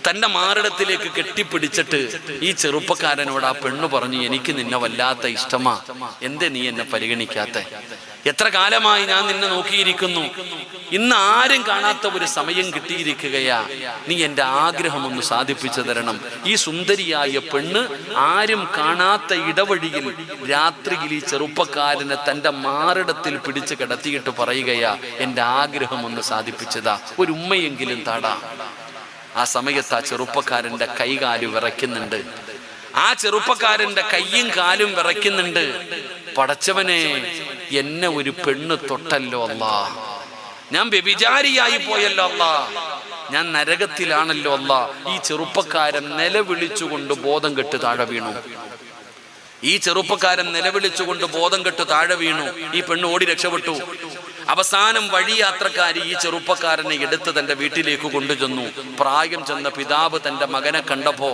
തന്റെ മാറിടത്തിലേക്ക് കെട്ടിപ്പിടിച്ചിട്ട് ഈ ചെറുപ്പക്കാരനോട് ആ പെണ്ണ് പറഞ്ഞു, എനിക്ക് നിന്നെ വല്ലാത്ത ഇഷ്ടമാ, എന്തേ നീ എന്നെ പരിഗണിക്കാത്ത? എത്ര കാലമായി ഞാൻ നിന്നെ നോക്കിയിരിക്കുന്നു, ഇന്ന് ആരും കാണാത്ത ഒരു സമയം കിട്ടിയിരിക്കുകയാ, നീ എന്റെ ആഗ്രഹം ഒന്ന് സാധിപ്പിച്ചു തരണം. ഈ സുന്ദരിയായ പെണ്ണ് ആരും കാണാത്ത ഇടവഴിയിൽ രാത്രിയിൽ ഈ ചെറുപ്പക്കാരനെ തന്റെ മാറിടത്തിൽ പിടിച്ച് കിടത്തിയിട്ട് പറയുകയാ, എന്റെ ആഗ്രഹം ഒന്ന് സാധിപ്പിച്ചതാ, ഒരു ഉമ്മയെങ്കിലും താടാ. ആ സമയത്ത് ആ ചെറുപ്പക്കാരന്റെ കൈകാല് വിറയ്ക്കുന്നുണ്ട്, ആ ചെറുപ്പക്കാരന്റെ കയ്യും കാലും വിറയ്ക്കുന്നുണ്ട്. പടച്ചവനെ, എന്നെ ഒരു പെണ്ണ് തൊട്ടല്ലോ അല്ലാ, ഞാൻ വ്യഭിചാരിയായി പോയല്ലോ അല്ലാ, ഞാൻ നരകത്തിലാണല്ലോ അല്ലാ. ഈ ചെറുപ്പക്കാരൻ നിലവിളിച്ചുകൊണ്ട് ബോധം കെട്ട് താഴെ വീണു. ഈ ചെറുപ്പക്കാരൻ നിലവിളിച്ചുകൊണ്ട് ബോധം കെട്ട് താഴെ വീണു. ഈ പെണ്ണ് ഓടി രക്ഷപ്പെട്ടു. അവസാനം വഴിയാത്രക്കാരി ഈ ചെറുപ്പക്കാരനെ എടുത്ത് തന്റെ വീട്ടിലേക്ക് കൊണ്ടുചെന്നു. പ്രായം ചെന്ന പിതാവ് തന്റെ മകനെ കണ്ടപ്പോ,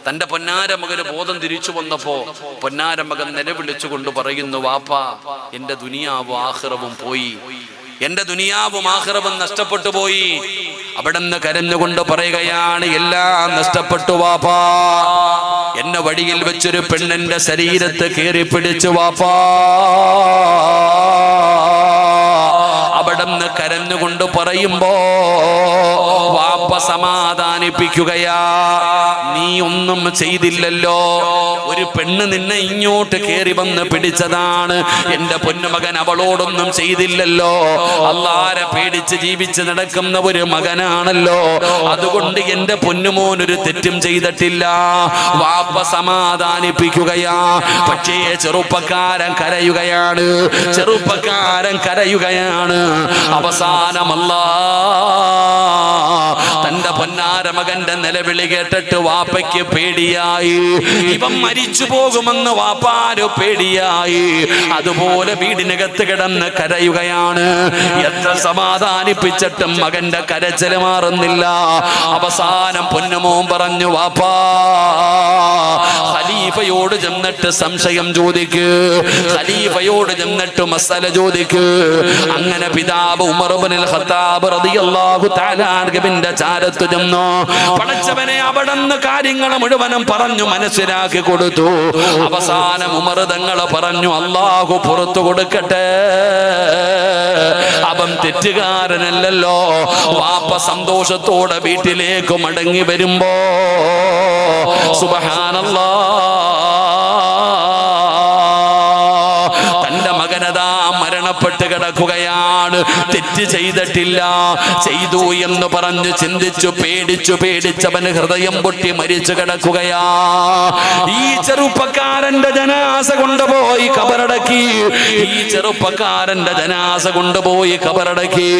തന്റെ പൊന്നാര മകന് ബോധം തിരിച്ചു വന്നപ്പോ പൊന്നാര മകൻ നിലവിളിച്ചുകൊണ്ട് പറയുന്നു, വാപ്പാ, എന്റെ ദുനിയാവും ആഖിറവും പോയി, എന്റെ ദുനിയാവും ആഖിറവും നഷ്ടപ്പെട്ടു പോയി. അവിടുന്ന് കരഞ്ഞുകൊണ്ട് പറയുകയാണ്, എല്ലാം നഷ്ടപ്പെട്ടു വാപ്പാ. എന്നെ വഴിയിൽ വെച്ചൊരു പെണ്ണിന്റെ ശരീരത്ത് കയറി പിടിച്ചു വാപ്പാ. അവിടുന്ന് കരഞ്ഞുകൊണ്ട് പറയുമ്പോ വാപ്പ സമാധാനിപ്പിക്കുകയാ, നീ ഒന്നും ചെയ്തില്ലല്ലോ, ഒരു പെണ്ണ് നിന്നെ ഇങ്ങോട്ട് കേറി വന്ന് പിടിച്ചതാണ്, എന്റെ പൊന്നുമകൻ അവളോടൊന്നും ചെയ്തില്ലല്ലോ, അല്ലാഹുവെ പേടിച്ച് ജീവിച്ച് നടക്കുന്ന ഒരു മകനാണല്ലോ, അതുകൊണ്ട് എന്റെ പൊന്നുമോൻ ഒരു തെറ്റും ചെയ്തിട്ടില്ല. വാപ്പ സമാധാനിപ്പിക്കുകയാ. പക്ഷേ ചെറുപ്പക്കാരൻ കരയുകയാണ്, ചെറുപ്പക്കാരൻ കരയുകയാണ്. അവസാനമല്ല തന്റെ പൊന്നാര മകന്റെ നിലവിളി കേട്ടിട്ട് വാപ്പയ്ക്ക് പേടിയായി. ഇവൻ മരിച്ചു പോകുമെന്ന് വാപ്പാര് പേടിയായി. അതുപോലെ വീടിനകത്ത് കിടന്ന് കരയുകയാണ്. എത്ര സമാധാനിപ്പിച്ചിട്ടും മകന്റെ കരച്ചില് മാറുന്നില്ല. അവസാനം പൊന്നുമോൻ പറഞ്ഞു, വാപ്പാ, ഖലീഫയോട് ചെന്നിട്ട് സംശയം ചോദിക്ക്, ഖലീഫയോട് ചെന്നിട്ട് മസല ചോദിക്ക്. അങ്ങനെ പിതാവ് ഉമർ ഇബ്നുൽ ഖത്താബ് റളിയല്ലാഹു തആല അൻഹുവിന്റെ ചാരത്ത് ചെന്നു. പടച്ചവനെ അവിടുന്ന് കാര്യങ്ങൾ മുഴുവനും പറഞ്ഞു മനസ്സിലാക്കി കൊടുത്തു. അവസാനം ഉമർ തങ്ങൾ പറഞ്ഞു, അല്ലാഹു പുറത്തു കൊടുക്കട്ടെ, അവൻ തെറ്റുകാരനല്ലല്ലോ. വാപ്പ സന്തോഷത്തോടെ വീട്ടിലേക്ക് മടങ്ങി വരുമ്പോ സുബ്ഹാനല്ലാഹ്, തന്റെ മകനതാ മരണപ്പെട്ട് കിടക്കുകയാണ്. തെറ്റ് ചെയ്തിട്ടില്ല, ചെയ്തു എന്ന് പറഞ്ഞു ചിന്തിച്ചു പേടിച്ചവന് ഹൃദയം പൊട്ടി മരിച്ചു കിടക്കുകയാ. ഈ ചെറുപ്പക്കാരന്റെ ജനാസ കൊണ്ടുപോയി കബറടക്കി, ഈ ചെറുപ്പക്കാരന്റെ ജനാസ കൊണ്ടുപോയി കബറടക്കി.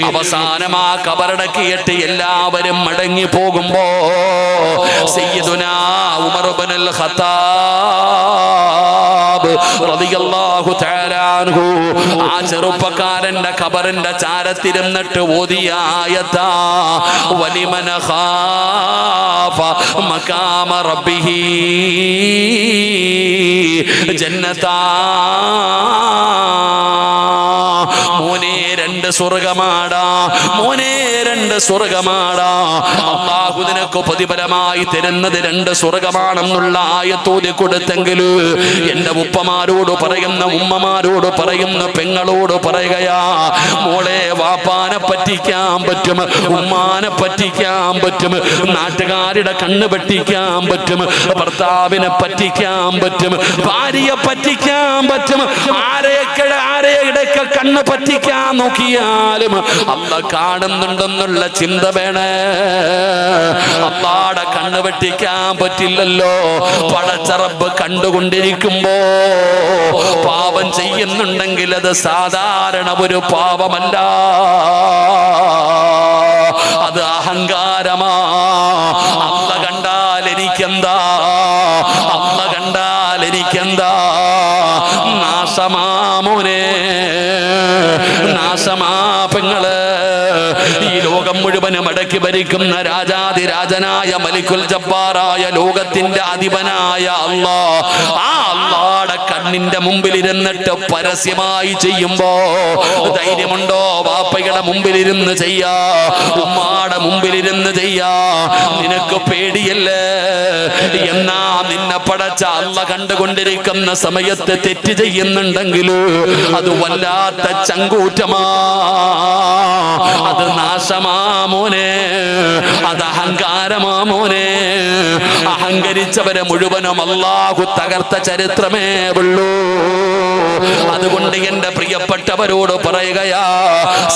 അവസാനം ആ കബറടക്കിയിട്ട് എല്ലാവരും മടങ്ങി പോകുമ്പോ സയ്യിദുനാ ഉമർ ഇബ്നുൽ ഖത്താബ് റളിയല്ലാഹു തആല അൻഹു ആ ചെറുപ്പക്കാരന്റെ ഖബറിന്റെ ചാരത്തിരുന്നിട്ട് ഓതിയ ആയത്താ, വലിമൻ ഖാഫ മഖാമ റബ്ബിഹി ജന്നതാ. മോനെ രണ്ട് സ്വർഗമാടാ, മോനെ രണ്ട് സ്വർഗമാടാ. അല്ലാഹു നിനക്ക് പ്രതിഫലമായി തരുന്നത് രണ്ട് സ്വർഗമാണെന്നുള്ള ആയത്തോതി കൊടുത്തെങ്കിൽ എന്റെ ഉപ്പമാരോട് പറയുന്ന, ഉമ്മമാരോട് പറയുന്ന, പെങ്ങളോട് പറയുകയാ, മോളെ, വാപ്പാനെ പറ്റിക്കാൻ പറ്റും, ഉമ്മാനെ പറ്റിക്കാൻ പറ്റും, നാട്ടുകാരുടെ കണ്ണ് പറ്റിക്കാൻ പറ്റും, ഭർത്താവിനെ പറ്റിക്കാൻ പറ്റും, ഭാര്യയെ പറ്റിക്കാൻ പറ്റും. ആരെയൊക്കെ കണ്ണ് പറ്റിക്കാൻ നോക്കിയാലും അല്ലാഹ് കാണുന്നുണ്ടെന്നുള്ള ചിന്ത വേണേ. അല്ലാഹുടെ കണ്ണ് വെട്ടിക്കാൻ പറ്റില്ലല്ലോ. പടച്ച റബ്ബ് കണ്ടുകൊണ്ടിരിക്കുമ്പോ പാപം ചെയ്യുന്നുണ്ടെങ്കിൽ അത് സാധാരണ ഒരു പാപമല്ല, അത് അഹങ്കാരമാ. അല്ലാഹ് കണ്ടാൽ എനിക്കെന്താ, അല്ലാഹ് കണ്ടാൽ എനിക്കെന്താ. നാശമാ മോനെ, നാശമാ പെങ്ങള്. ഈ ലോകം മുഴുവനും അടക്കി ഭരിക്കുന്ന രാജാതിരാജനായ മലിക്കുൽ ജബ്ബാറായ ലോകത്തിന്റെ അധിപനായ അല്ലാഹ്, ആ അല്ലാഹുടെ കണ്ണിന്റെ മുമ്പിൽ ഇരുന്നിട്ട് പരസ്യമായി ചെയ്യുമ്പോ ധൈര്യമുണ്ടോ? വാപ്പയുടെ മുമ്പിലിരുന്ന് ചെയ്യാ, ഉമ്മാടെ മുമ്പിലിരുന്ന് ചെയ്യാ. നിനക്ക് പേടിയല്ലേ? എന്നാ നിന്നെ പടച്ച അല്ലാഹ് കണ്ടുകൊണ്ടിരിക്കുന്ന സമയത്ത് തെറ്റ് ചെയ്യുന്നുണ്ടെങ്കിൽ അത് വല്ലാത്ത ചങ്കൂറ്റമാ, അത് നാശമാ മോനെ, അത് അഹങ്കാരമാ മോനെ. അഹങ്കരിച്ചവരെ മുഴുവനും അല്ലാഹു തകർത്ത ചരിത്രമേ ഉള്ളൂ. അതുകൊണ്ട് എന്റെ പ്രിയപ്പെട്ടവരോട് പറയുകയാ,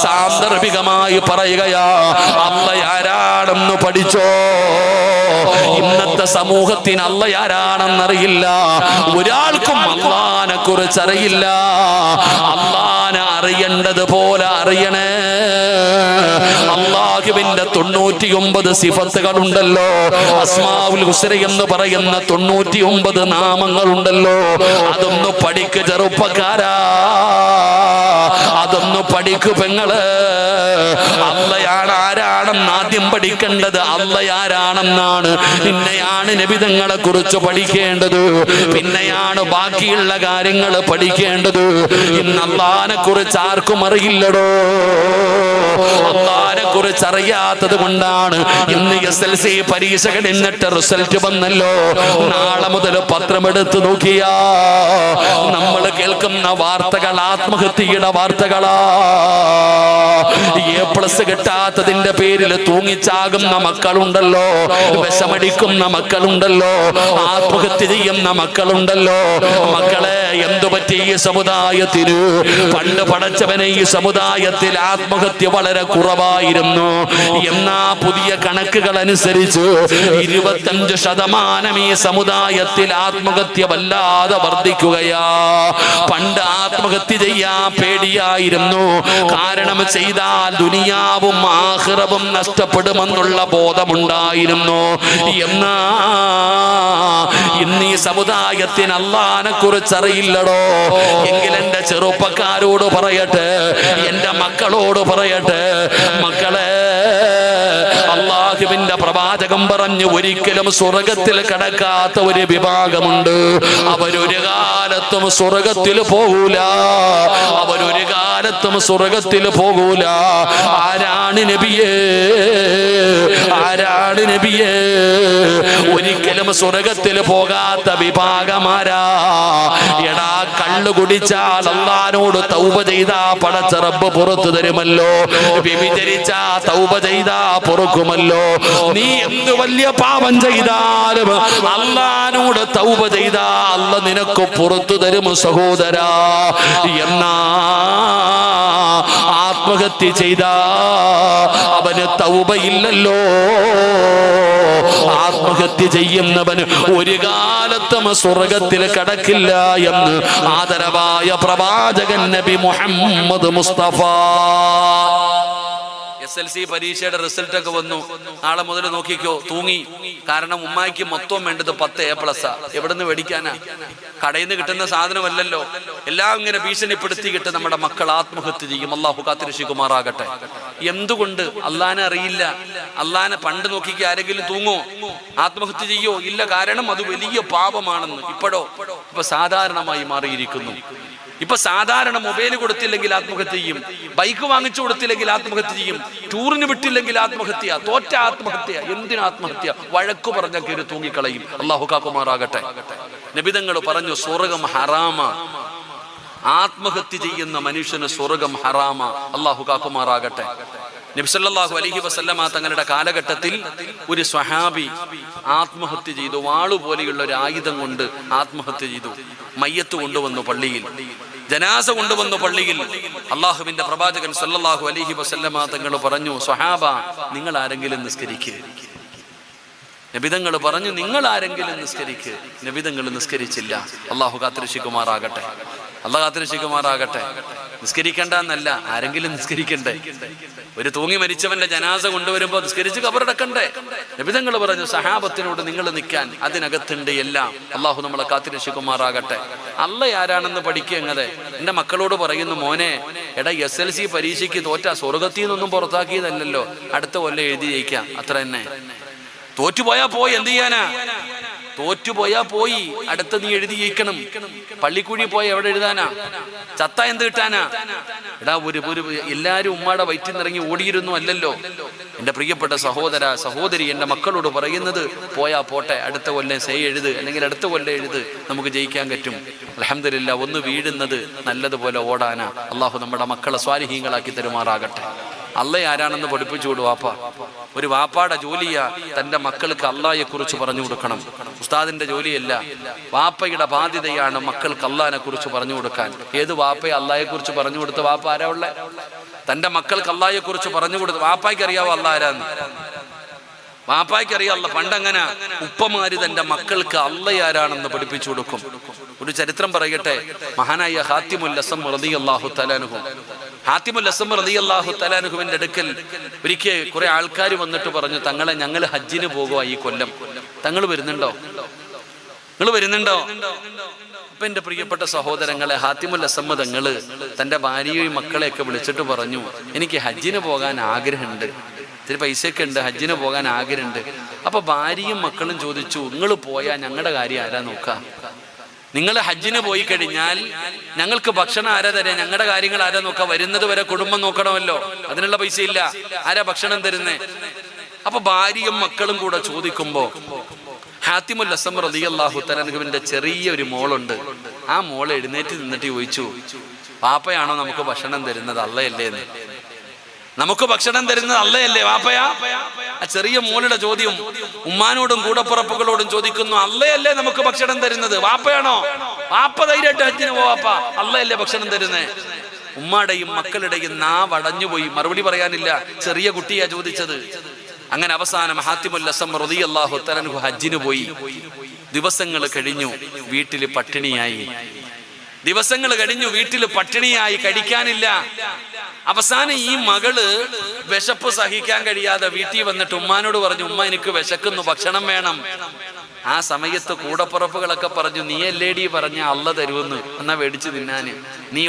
സാന്ദർഭികമായി പറയുകയാ, അല്ലാഹ് ആരാണെന്ന് പഠിച്ചോ. ഇന്നത്തെ സമൂഹത്തിന് അല്ലാഹ് ആരാണെന്നറിയില്ല. ഒരാൾക്കും അല്ലാഹനെ കുറിച്ച് അറിയില്ല. അല്ലാഹനെ അറിയേണ്ടതുപോലെ അറിയണേ. അല്ലാഹുവിന്റെ 99 സിഫത്തുകളുണ്ടല്ലോ, അസ്മാഉൽ ഹുസ്ന എന്ന് പറയുന്ന 99 നാമങ്ങളുണ്ടല്ലോ. അതൊന്ന് പഠിക്ക് ചെറുപ്പക്കാരാ, അതൊന്ന് പഠിക്കു പെങ്ങള്. അള്ളയാണ് ആരാണെന്ന് ആദ്യം പഠിക്കേണ്ടത്. അള്ളയാരാണെന്നാണ്, പിന്നെയാണ് നബിതങ്ങളെ കുറിച്ച് പഠിക്കേണ്ടത്, പിന്നെയാണ് ബാക്കിയുള്ള കാര്യങ്ങൾ പഠിക്കേണ്ടത്. ഇന്ന് അള്ളാനെ കുറിച്ച് ആർക്കും അറിയില്ലടോ. അള്ളാനെ കുറിച്ച് അറിയാത്തത് കൊണ്ടാണ് ഇന്ന് SLC പരീക്ഷകൾ എന്നിട്ട് റിസൾട്ട് വന്നല്ലോ. നാളെ മുതൽ പത്രമെടുത്ത് നോക്കിയാ നമ്മൾ കേൾക്കുന്ന വാർത്തകൾ ആത്മഹത്യയുടെ വാർത്തകളാ. A+ കിട്ടാത്തതിന്റെ പേരിൽ തൂങ്ങിച്ചാകുന്ന മക്കളുണ്ടല്ലോ, വിഷമടിക്കുന്ന മക്കളുണ്ടല്ലോ, ആത്മഹത്യ ചെയ്യുന്ന മക്കളുണ്ടല്ലോ. മക്കളെ, എന്തു പറ്റി ഈ സമുദായത്തിന്? പണ്ട് പടച്ചവനെ ഈ സമുദായത്തിൽ ആത്മഹത്യ വളരെ കുറവായിരുന്നു. എന്നാ പുതിയ കണക്കുകൾ അനുസരിച്ച് 25% ഈ സമുദായത്തിൽ ആത്മഹത്യ വല്ലാതെ വർദ്ധിക്കുകയാ. പണ്ട് ആത്മഹത്യ ചെയ്യാൻ പേടിയായിരുന്നു. കാരണം ചെയ്താൽ ദുനിയാവും ആഖിറവും നഷ്ടപ്പെടുമെന്നുള്ള ബോധമുണ്ടായിരുന്നു. എന്നാ ഇന്ന് ഈ സമുദായത്തിന് അല്ലാഹനെ കുറിച്ച് അറിയില്ലടോ. എങ്കിൽ എന്റെ ചെറുപ്പക്കാരോട് പറയട്ടെ, എന്റെ മക്കളോട് പറയട്ടെ, മക്കളെ, അല്ലാഹുവിന്റെ പ്രവാചകൻ പറഞ്ഞു, ഒരിക്കലും സ്വർഗത്തിൽ കടക്കാത്ത ഒരു വിഭാഗമുണ്ട്. അവരൊരു കാലത്തും സ്വർഗത്തിൽ പോകൂല, അവരൊരു കാലത്തും സ്വർഗത്തിൽ പോകൂല. ആരാണ് നബിയേ? ആരാണ് നബിയേ? ഒരിക്കലും സ്വർഗത്തിൽ പോകാത്ത വിഭാഗമാരാ? എടാ, കള്ളു കുടിച്ചാൽ അല്ലാഹുവോട് തൗബ ചെയ്താ പടച്ച റബ്ബ് പുറത്തു തരുമല്ലോ. വ്യഭിചരിച്ചാ തൗബ ചെയ്താ പൊറുക്കുമല്ലോ. നീ എന്ത് വലിയ പാപം ചെയ്താലും അല്ലാഹുവോട് തൗബ ചെയ്താ അല്ലാഹ് നിനക്ക് പുറത്തു തരും സഹോദരാ. എന്നാ ആത്മഹത്യ ചെയ്താ അവന് തൗബയില്ലല്ലോ. ആത്മഹത്യ ചെയ്യുന്നവന് ഒരു കാലത്തും സ്വർഗത്തിൽ കടക്കില്ല എന്ന് ആദരവായ പ്രവാചകൻ നബി മുഹമ്മദ് മുസ്തഫ. SLC പരീക്ഷയുടെ റിസൾട്ട് ഒക്കെ വന്നു. നാളെ മുതൽ നോക്കിക്കോ, തൂങ്ങി. കാരണം ഉമ്മായിക്ക് മൊത്തം വേണ്ടത് 10 A+. എവിടുന്ന് മേടിക്കാനാ? കടയിൽ നിന്ന് കിട്ടുന്ന സാധനമല്ലല്ലോ. എല്ലാം ഇങ്ങനെ ഭീഷണിപ്പെടുത്തിയിട്ട് നമ്മുടെ മക്കൾ ആത്മഹത്യ ചെയ്യും. അല്ലാഹു കാത്തിരക്ഷിക്കുമാറാകട്ടെ. എന്തുകൊണ്ട്? അല്ലാഹനെ അറിയില്ല. അല്ലാഹനെ പണ്ട് നോക്കിക്ക് ആരെങ്കിലും തൂങ്ങോ? ആത്മഹത്യ ചെയ്യോ? ഇല്ല. കാരണം അത് വലിയ പാപമാണെന്ന് ഇപ്പൊ സാധാരണമായി മാറിയിരിക്കുന്നു. ഇപ്പൊ സാധാരണ മൊബൈൽ കൊടുത്തില്ലെങ്കിൽ ആത്മഹത്യ ചെയ്യും, ബൈക്ക് വാങ്ങിച്ചു കൊടുത്തില്ലെങ്കിൽ ആത്മഹത്യ ചെയ്യും, ടൂറിന് വിട്ടില്ലെങ്കിൽ ആത്മഹത്യ, തോറ്റ ആത്മഹത്യ. എന്തിനാ ആത്മഹത്യ? വഴക്കു പറഞ്ഞ കയറി തൂങ്ങിക്കളയും. അല്ലാഹു കാക്കുമാറാകട്ടെ. നബിതങ്ങൾ പറഞ്ഞു, സ്വർഗം ഹറാമ. ആത്മഹത്യ ചെയ്യുന്ന മനുഷ്യന് സ്വർഗം ഹറാമ. അല്ലാഹു കാക്കുമാറാകട്ടെ. നബി സല്ലല്ലാഹു അലൈഹി വസല്ലമ തങ്ങളുടെ കാലഘട്ടത്തിൽ ഒരു സ്വഹാബി ആത്മഹത്യ ചെയ്തു. വാളുപോലെയുള്ള ഒരു ആയുധം കൊണ്ട് ആത്മഹത്യ ചെയ്തു. മയ്യത്ത് കൊണ്ടുവന്നു പള്ളിയിൽ, ജനാസ കൊണ്ടുവന്നു പള്ളിയിൽ. അള്ളാഹുവിന്റെ പ്രവാചകൻ സല്ലല്ലാഹു അലൈഹി വസല്ലമ തങ്ങൾ പറഞ്ഞു, സ്വഹാബ, നിങ്ങൾ ആരെങ്കിലും നിസ്കരിക്കുക. നബിതങ്ങൾ പറഞ്ഞു, നിങ്ങൾ ആരെങ്കിലും നിസ്കരിക്കുക. നബിതങ്ങൾ നിസ്കരിച്ചില്ല. അള്ളാഹു കാത്തിരക്ഷിക്കുമാറാകട്ടെ. അള്ളാഹു കാത്തിരക്ഷിക്കുമാറാകട്ടെ. നിസ്കരിക്കണ്ട എന്നല്ല, ആരെങ്കിലും നിസ്കരിക്കണ്ടേ? ഒരു തൂങ്ങി മരിച്ചവന്റെ ജനാസ കൊണ്ടുവരുമ്പോ നിസ്കരിച്ച് കബറടക്കണ്ടേ? നബിതങ്ങൾ പറഞ്ഞു, സഹാബത്തിനോട് നിങ്ങൾ നിൽക്കാൻ, അതിനകത്തുണ്ട് എല്ലാം. അള്ളാഹു നമ്മളെ കാത്തിരക്ഷിക്കുമാറാകട്ടെ. അല്ലാഹ് ആരാണെന്ന് പഠിക്കുന്നത്. എന്റെ മക്കളോട് പറയുന്നു, മോനെ, എടാ, SLC പരീക്ഷയ്ക്ക് തോറ്റ സ്വർഗത്തിൽ നിന്നൊന്നും പുറത്താക്കിയതല്ലോ, അടുത്ത കൊല്ലം എഴുതി ജയിക്കാം, അത്ര തന്നെ. തോറ്റുപോയാ പോയി, എന്ത് ചെയ്യാനാ? തോറ്റുപോയാ പോയി, അടുത്ത നീ എഴുതി ജയിക്കണം. പള്ളിക്കുഴി പോയി എവിടെ എഴുതാനാ? ചത്ത എന്ത് കിട്ടാനാ? എടാ, ഒരു എല്ലാരും ഉമ്മാടെ വയറ്റിൽ നിന്നിറങ്ങി ഓടിയിരുന്നു അല്ലല്ലോ. എന്റെ പ്രിയപ്പെട്ട സഹോദര സഹോദരി, എന്റെ മക്കളോട് പറയുന്നത്, പോയാ പോട്ടെ, അടുത്ത കൊല്ലം എഴുത്, അല്ലെങ്കിൽ അടുത്ത കൊല്ലം എഴുത്, നമുക്ക് ജയിക്കാൻ പറ്റും. അൽഹംദുലില്ലാ, ഒന്ന് വീഴുന്നത് നല്ലതുപോലെ ഓടാനാ. അള്ളാഹു നമ്മുടെ മക്കളെ സ്വാലിഹീങ്ങളാക്കി തരുമാറാകട്ടെ. അല്ലാഹ് ആരാണെന്ന് പഠിപ്പിച്ചുകൊടു വാപ്പ. ഒരു വാപ്പാടെ ജോലിയാ തന്റെ മക്കൾക്ക് അല്ലാഹയെ കുറിച്ച് പറഞ്ഞു കൊടുക്കണം. ഉസ്താദിന്റെ ജോലിയല്ല, വാപ്പയുടെ ബാധ്യതയാണ് മക്കൾക്ക് അല്ലാഹനെ കുറിച്ച് പറഞ്ഞു കൊടുക്കാൻ. ഏത് വാപ്പയെ അല്ലാഹയെ കുറിച്ച് പറഞ്ഞു കൊടുത്ത വാപ്പ ആരാ ഉള്ളെ? തന്റെ മക്കൾക്ക് അല്ലാഹയെ കുറിച്ച് പറഞ്ഞു കൊടുത്ത്. വാപ്പായ്ക്ക് അറിയാവോ അല്ലാഹ് ആരാന്ന്? വാപ്പായ്ക്കറിയാമല്ലോ പണ്ടങ്ങനെ ഉപ്പമാര് തന്റെ മക്കൾക്ക് അള്ളയാരാണെന്ന് പഠിപ്പിച്ചു കൊടുക്കും. ഒരു ചരിത്രം പറയട്ടെ. മഹാനായ ഹാത്തിമുൽ അസ്സം റളിയല്ലാഹു തആല അൻഹു, ഹാത്തിമുൽ അസ്സം റളിയല്ലാഹു തആല അൻഹുവിന്റെ അടുക്കൽ ഒരിക്കൽ കുറെ ആൾക്കാർ വന്നിട്ട് പറഞ്ഞു, തങ്ങളെ ഞങ്ങൾ ഹജ്ജിന് പോകുക ഈ കൊല്ലം, തങ്ങൾ വരുന്നുണ്ടോ? നിങ്ങൾ വരുന്നുണ്ടോ? അപ്പൊ എന്റെ പ്രിയപ്പെട്ട സഹോദരങ്ങളെ, ഹാത്തിമുൽ അസ്സം തങ്ങള് തന്റെ ഭാര്യയും മക്കളെയൊക്കെ വിളിച്ചിട്ട് പറഞ്ഞു, എനിക്ക് ഹജ്ജിന് പോകാൻ ആഗ്രഹമുണ്ട്, ഇത്തിരി പൈസയൊക്കെ ഉണ്ട്, ഹജ്ജിന് പോകാൻ ആഗ്രഹമുണ്ട്. അപ്പൊ ഭാര്യയും മക്കളും ചോദിച്ചു, നിങ്ങൾ പോയാൽ ഞങ്ങളുടെ കാര്യം ആരാ നോക്കുക? നിങ്ങൾ ഹജ്ജിന് പോയി കഴിഞ്ഞാൽ ഞങ്ങൾക്ക് ഭക്ഷണം ആരാ തരാ? ഞങ്ങളുടെ കാര്യങ്ങൾ ആരാ നോക്കുക? വരുന്നത് വരെ കുടുംബം നോക്കണമല്ലോ, അതിനുള്ള പൈസ ഇല്ല, ആരാ ഭക്ഷണം തരുന്നേ? അപ്പൊ ഭാര്യയും മക്കളും കൂടെ ചോദിക്കുമ്പോ ഹാത്തിമുൽ അസ്സം റളിയല്ലാഹു തആല അൻഹുവിന്റെ ചെറിയൊരു മോളുണ്ട്. ആ മോള് എഴുന്നേറ്റ് നിന്നിട്ട് ചോദിച്ചു, പാപ്പയാണോ നമുക്ക് ഭക്ഷണം തരുന്നത്? അള്ളയല്ലേ എന്ന്. നമുക്ക് ഭക്ഷണം തരുന്നത് അള്ളയല്ലേ, വാപ്പയാ? ആ ചെറിയ മോളുടെ ചോദ്യം ഉമ്മാനോടും കൂടപ്പുറപ്പുകളോടും ചോദിക്കുന്നു, അള്ളയല്ലേ നമുക്ക് ഭക്ഷണം തരുന്നത്? വാപ്പയാണോ? വാപ്പ ധൈര്യമായിട്ട് ഹജ്ജിന് പോവാപ്പ, അള്ളയല്ലേ ഭക്ഷണം തരുന്നേ? ഉമ്മാടെയും മക്കളുടെയും നാവടഞ്ഞുപോയി, മറുപടി പറയാനില്ല. ചെറിയ കുട്ടിയാ ചോദിച്ചത്. അങ്ങനെ അവസാനം ഹാത്തിമുൽ അസ്സം റളിയല്ലാഹു തആല അൻഹു ഹജ്ജിന് പോയി. ദിവസങ്ങൾ കഴിഞ്ഞു, വീട്ടിൽ പട്ടിണിയായി. ദിവസങ്ങൾ കഴിഞ്ഞു, വീട്ടിൽ പട്ടിണിയായി, കഴിക്കാനില്ല. അവസാനം ഈ മകള് വിശപ്പ് സഹിക്കാൻ കഴിയാതെ വീട്ടിൽ വന്നിട്ട് ഉമ്മാനോട് പറഞ്ഞു, ഉമ്മ എനിക്ക് വിശക്കുന്നു, ഭക്ഷണം വേണം. ആ സമയത്ത് കൂടപ്പുറപ്പുകളൊക്കെ പറഞ്ഞു, നീ അല്ലേടി പറഞ്ഞ അള്ള തരുമെന്ന്, എന്നാ മേടിച്ചു തിന്നാന്. നീ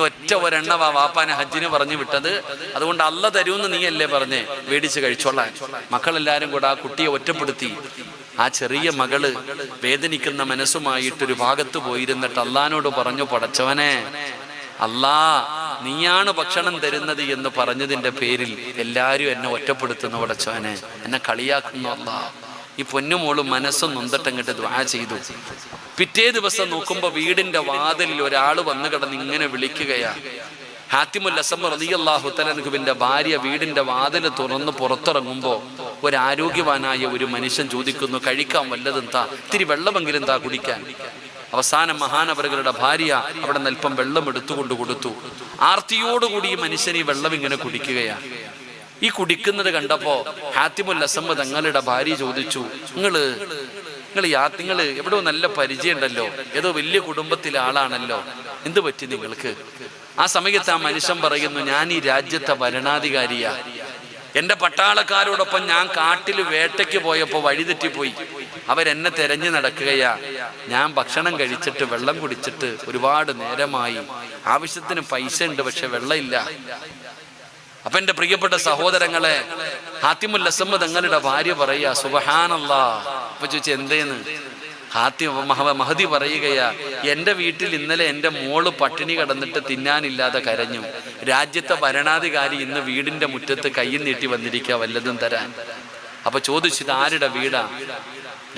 ഒരെണ്ണവാ വാപ്പാനെ ഹജ്ജിന് പറഞ്ഞു വിട്ടത്, അതുകൊണ്ട് അള്ള തരുമെന്ന് നീ അല്ലേ പറഞ്ഞേ, മേടിച്ച് കഴിച്ചോളാൻ. മക്കളെല്ലാരും കൂടെ ആ കുട്ടിയെ ഒറ്റപ്പെടുത്തി. ആ ചെറിയ മകള് വേദനിക്കുന്ന മനസ്സുമായിട്ടൊരു ഭാഗത്ത് പോയിരുന്നിട്ട് അള്ളാനോട് പറഞ്ഞു, പടച്ചവനെ, അല്ലാ നീയാണ് ഭക്ഷണം തരുന്നത് എന്ന് പറഞ്ഞതിന്റെ പേരിൽ എല്ലാരും എന്നെ ഒറ്റപ്പെടുത്തുന്നു, പടച്ചവനെ എന്നെ കളിയാക്കുന്നു അല്ലാ. ഈ പൊന്നുമോള് മനസ്സും നൊന്തട്ടങ്ങിട്ട് ദുആ ചെയ്തു. പിറ്റേ ദിവസം നോക്കുമ്പോ വീടിന്റെ വാതിലിൽ ഒരാൾ വന്നു കിടന്ന് ഇങ്ങനെ വിളിക്കുകയാ. ഹാത്തിമുൽ അസ്സം റളിയല്ലാഹു തആല അൻഹുവിന്റെ ഭാര്യ വീടിന്റെ വാതിൽ തുറന്ന് പുറത്തിറങ്ങുമ്പോ ഒരു ആരോഗ്യവാനായ ഒരു മനുഷ്യൻ ചോദിക്കുന്നു, കഴിക്കാൻ വല്ലതും താ, ഇത്തിരി വെള്ളമെങ്കിലും താ കുടിക്കാൻ. അവസാനം മഹാനവറുകളുടെ ഭാര്യ അവിടെ അല്പം വെള്ളം എടുത്തുകൊണ്ട് കൊടുത്തു. ആർത്തിയോടുകൂടി ഈ മനുഷ്യൻ ഈ വെള്ളം ഇങ്ങനെ കുടിക്കുകയാണ്. ഈ കുടിക്കുന്നത് കണ്ടപ്പോ ഹാത്തിമുൽ അസ്സം തങ്ങളുടെ ഭാര്യ ചോദിച്ചു, നിങ്ങള് എവിടെയോ നല്ല പരിചയമുണ്ടല്ലോ, ഏതോ വലിയ കുടുംബത്തിലെ ആളാണല്ലോ, എന്ത് പറ്റി നിങ്ങൾക്ക്? ആ സമയത്ത് ആ മനുഷ്യൻ പറയുന്നു, ഞാൻ ഈ രാജ്യത്തെ ഭരണാധികാരിയാ. എന്റെ പട്ടാളക്കാരോടൊപ്പം ഞാൻ കാട്ടിൽ വേട്ടയ്ക്ക് പോയപ്പോ വഴിതെറ്റിപ്പോയി. അവരെന്നെ തെരഞ്ഞു നടക്കുകയാ. ഞാൻ ഭക്ഷണം കഴിച്ചിട്ട് വെള്ളം കുടിച്ചിട്ട് ഒരുപാട് നേരമായി. ആവശ്യത്തിന് പൈസ ഉണ്ട്, പക്ഷെ വെള്ളമില്ല. അപ്പൊ എന്റെ പ്രിയപ്പെട്ട സഹോദരങ്ങളെ, ഹാത്തിമുൽ അസ്സം തങ്ങളുടെ ഭാര്യ പറയാ, സുബ്ഹാനല്ലാഹ്. അപ്പൊ ചോദിച്ചു, എന്തേന്ന്? മഹദി പറയുകയാ, എന്റെ വീട്ടിൽ ഇന്നലെ എന്റെ മോള് പട്ടിണി കിടന്നിട്ട് തിന്നാനില്ലാതെ കരഞ്ഞു. രാജ്യത്തെ ഭരണാധികാരി ഇന്ന് വീടിന്റെ മുറ്റത്ത് കൈ നീട്ടി വന്നിരിക്കുക വല്ലതും തരാൻ. അപ്പൊ ചോദിച്ചത് ആരുടെ വീടാ?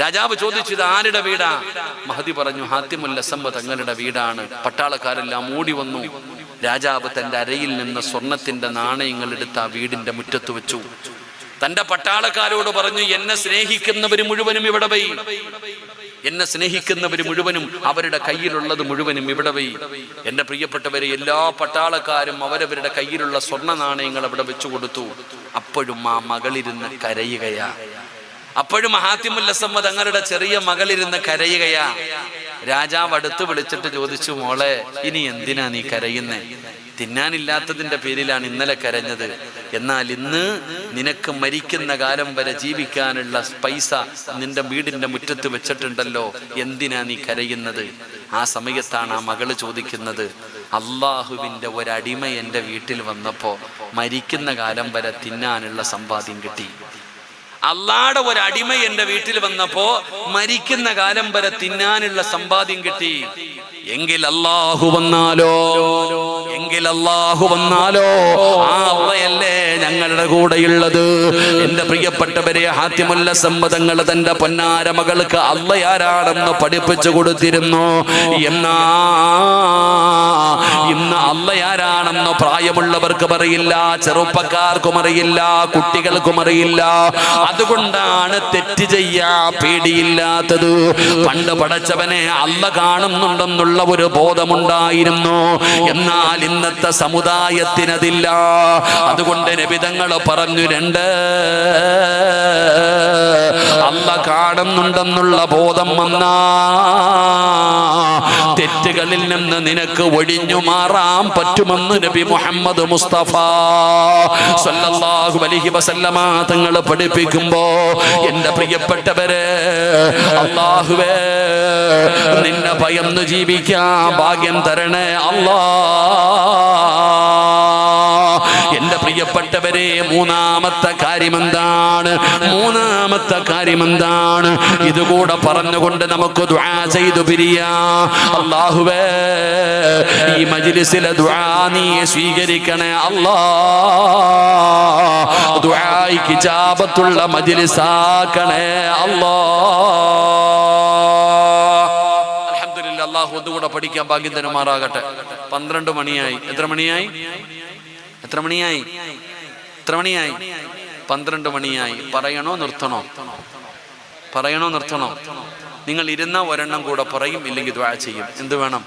രാജാവ് ചോദിച്ചത് ആരുടെ വീടാ? മഹദി പറഞ്ഞു, ഹാത്തിമുൽ അസ്സം തങ്ങളുടെ വീടാണ്. പട്ടാളക്കാരെല്ലാം ഓടി വന്നു. രാജാവ് തന്റെ അരയിൽ നിന്ന് സ്വർണത്തിന്റെ നാണയങ്ങൾ എടുത്ത് ആ വീടിന്റെ മുറ്റത്ത് വെച്ചു. തന്റെ പട്ടാളക്കാരോട് പറഞ്ഞു, എന്നെ സ്നേഹിക്കുന്നവര് മുഴുവനും ഇവിടെ പോയി, എന്നെ സ്നേഹിക്കുന്നവര് മുഴുവനും അവരുടെ കയ്യിലുള്ളത് മുഴുവനും ഇവിടെ പോയി. എന്റെ പ്രിയപ്പെട്ടവരെ, എല്ലാ പട്ടാളക്കാരും അവരവരുടെ കയ്യിലുള്ള സ്വർണ്ണ നാണയങ്ങൾ അവിടെ വെച്ചു കൊടുത്തു. അപ്പോഴും ആ മകളിരുന്ന് കരയുകയാ. അപ്പോഴും ഹാത്തിമുൽ അസ്സം തങ്ങളുടെ ചെറിയ മകളിരുന്ന് കരയുകയാ. രാജാവ് അടുത്ത് വിളിച്ചിട്ട് ചോദിച്ചു, മോളെ, ഇനി എന്തിനാ നീ കരയുന്നേ? തിന്നാനില്ലാത്തതിന്റെ പേരിലാണ് ഇന്നലെ കരഞ്ഞത്, എന്നാൽ ഇന്ന് നിനക്ക് മരിക്കുന്ന കാലം വരെ ജീവിക്കാനുള്ള പൈസ നിന്റെ വീടിന്റെ മുറ്റത്ത് വെച്ചിട്ടുണ്ടല്ലോ, എന്തിനാ നീ കരയുന്നത്? ആ സമയത്താണ് ആ മകള് ചോദിക്കുന്നത്, അള്ളാഹുവിന്റെ ഒരടിമ എൻ്റെ വീട്ടിൽ വന്നപ്പോ മരിക്കുന്ന കാലം വരെ തിന്നാനുള്ള സമ്പാദ്യം കിട്ടി. അള്ളാടെ ഒരടിമ എൻ്റെ വീട്ടിൽ വന്നപ്പോ മരിക്കുന്ന കാലം വരെ തിന്നാനുള്ള സമ്പാദ്യം കിട്ടി. എങ്കിൽ അല്ലാഹു വന്നാലോ, ആ അള്ളയല്ലേ ഞങ്ങളുടെ കൂടെയുള്ളത്. എന്റെ പ്രിയപ്പെട്ടവരെ, ഹാത്തിമുൽ അസ്സം തങ്ങൾ തന്റെ പൊന്നാര മകൾക്ക് അള്ളയാരാണെന്ന് പഠിപ്പിച്ചു കൊടുത്തിരുന്നു. എന്നാ ഇന്ന് അള്ളയാരാണെന്ന് പ്രായമുള്ളവർക്ക് അറിയില്ല, ചെറുപ്പക്കാർക്കും അറിയില്ല, കുട്ടികൾക്കും അറിയില്ല. അതുകൊണ്ടാണ് തെറ്റ് ചെയ്യാ പേടിയില്ലാത്തത്. പണ്ട് പടച്ചവനെ അള്ള കാണുന്നുണ്ടെന്നുള്ള ഒരു ബോധമുണ്ടായിരുന്നു. എന്നാൽ ഇന്നത്തെ സമുദായത്തിനതില്ല. അതുകൊണ്ട് നബി നിബിതങ്ങൾ പറഞ്ഞു, രണ്ട്, അല്ലാഹ് കാണുന്നുണ്ടെന്നുള്ള ബോധം വന്നാ തെറ്റുകളിൽ നിന്ന് നിനക്ക് ഒഴിഞ്ഞു മാറാൻ പറ്റുമെന്ന് നബി മുഹമ്മദ് മുസ്തഫ സല്ലല്ലാഹു അലൈഹി വസല്ലമ തങ്ങൾ പഠിപ്പിക്കുമ്പോ, എന്റെ പ്രിയപ്പെട്ടവരെ, അല്ലാഹുവേ നിന്നെ ഭയന്ന് ജീവിക്കാൻ ഭാഗ്യം തരണേ അല്ലാ. എന്റെ പ്രിയപ്പെട്ടവരെ, മൂന്നാമത്തെ കാര്യമെന്താണ്? ഇതുകൂടെ പറഞ്ഞുകൊണ്ട് നമുക്ക് ദുആ ചെയ്തു പിരിയാം. അല്ലാഹുവേ, ഈ മജ്ലിസിലെ ദുആ നീ സ്വീകരിക്കണേ അല്ലാ. ദുആയിക്ക് ഇജാബത്തുള്ള മജ്ലിസാക്കണേ അല്ലാ. അൽഹംദുലില്ലാഹ്, അല്ലാഹു ഒന്നുകൂടെ പഠിക്കാൻ ഭാഗ്യം തരുമാറാകട്ടെ. 12 മണിയായി. എത്ര മണിയായി? 12 മണിയായി. പറയണോ നിർത്തണോ? നിങ്ങൾ ഇരുന്ന ഒരെണ്ണം കൂടെ പറയും, ഇല്ലെങ്കിൽ ദുആ ചെയ്യും. എന്ത് വേണം?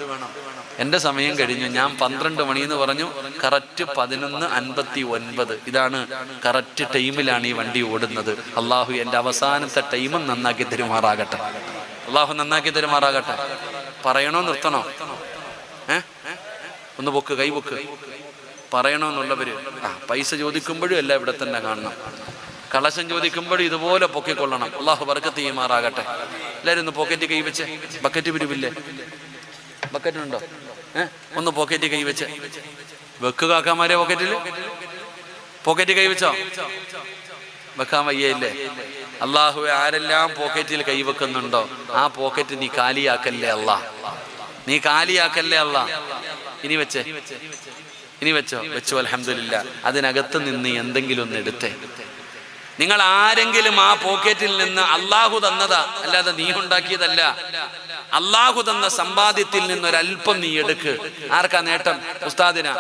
എൻ്റെ സമയം കഴിഞ്ഞു. ഞാൻ 12 മണി എന്ന് പറഞ്ഞു. കറക്റ്റ് 11:59. ഇതാണ് കറക്റ്റ് ടൈമിലാണ് ഈ വണ്ടി ഓടുന്നത്. അള്ളാഹു എൻ്റെ അവസാനത്തെ ടൈമും നന്നാക്കി തരുമാറാകട്ടെ. പറയണോ നിർത്തണോ? ഒന്ന് പൊക്ക്, കൈ പൊക്ക്. പറയണമെന്നുള്ളവര് പൈസ ചോദിക്കുമ്പോഴും എല്ലാം ഇവിടെ തന്നെ കാണണം. കളശം ചോദിക്കുമ്പോഴും ഇതുപോലെ പൊക്കിക്കൊള്ളണം. അള്ളാഹു ബർക്കത്ത് ചെയ്യുമാറാകട്ടെ. എല്ലാവരും ഒന്ന് പോക്കറ്റ് കൈ വെച്ച്. ബക്കറ്റ് പിരിവില്ലേ? ബക്കറ്റുണ്ടോ? ഒന്ന് പോക്കറ്റ് കൈ വെച്ച് വെക്കുക. കാക്കാമാരെ പോക്കറ്റ് കൈ വെച്ചോ? വെക്കാൻ വയ്യല്ലേ? അള്ളാഹുവെ, ആരെല്ലാം പോക്കറ്റിൽ കൈവെക്കുന്നുണ്ടോ ആ പോക്കറ്റ് നീ കാലിയാക്കല്ലേ അല്ലാ. ഇനി വെച്ചോ. അൽഹംദുലില്ലാ. അതിനകത്ത് നിന്ന് എന്തെങ്കിലും ഒന്ന് എടുത്തേ. നിങ്ങൾ ആരെങ്കിലും ആ പോക്കറ്റിൽ നിന്ന് അള്ളാഹു തന്നതാ, അല്ലാതെ നീ ഉണ്ടാക്കിയതല്ല. അള്ളാഹു തന്ന സമ്പാദ്യത്തിൽ നിന്നൊരൽപ്പം നീ എടുക്ക്. ആർക്കാ നേട്ടം? ഉസ്താദിനാ?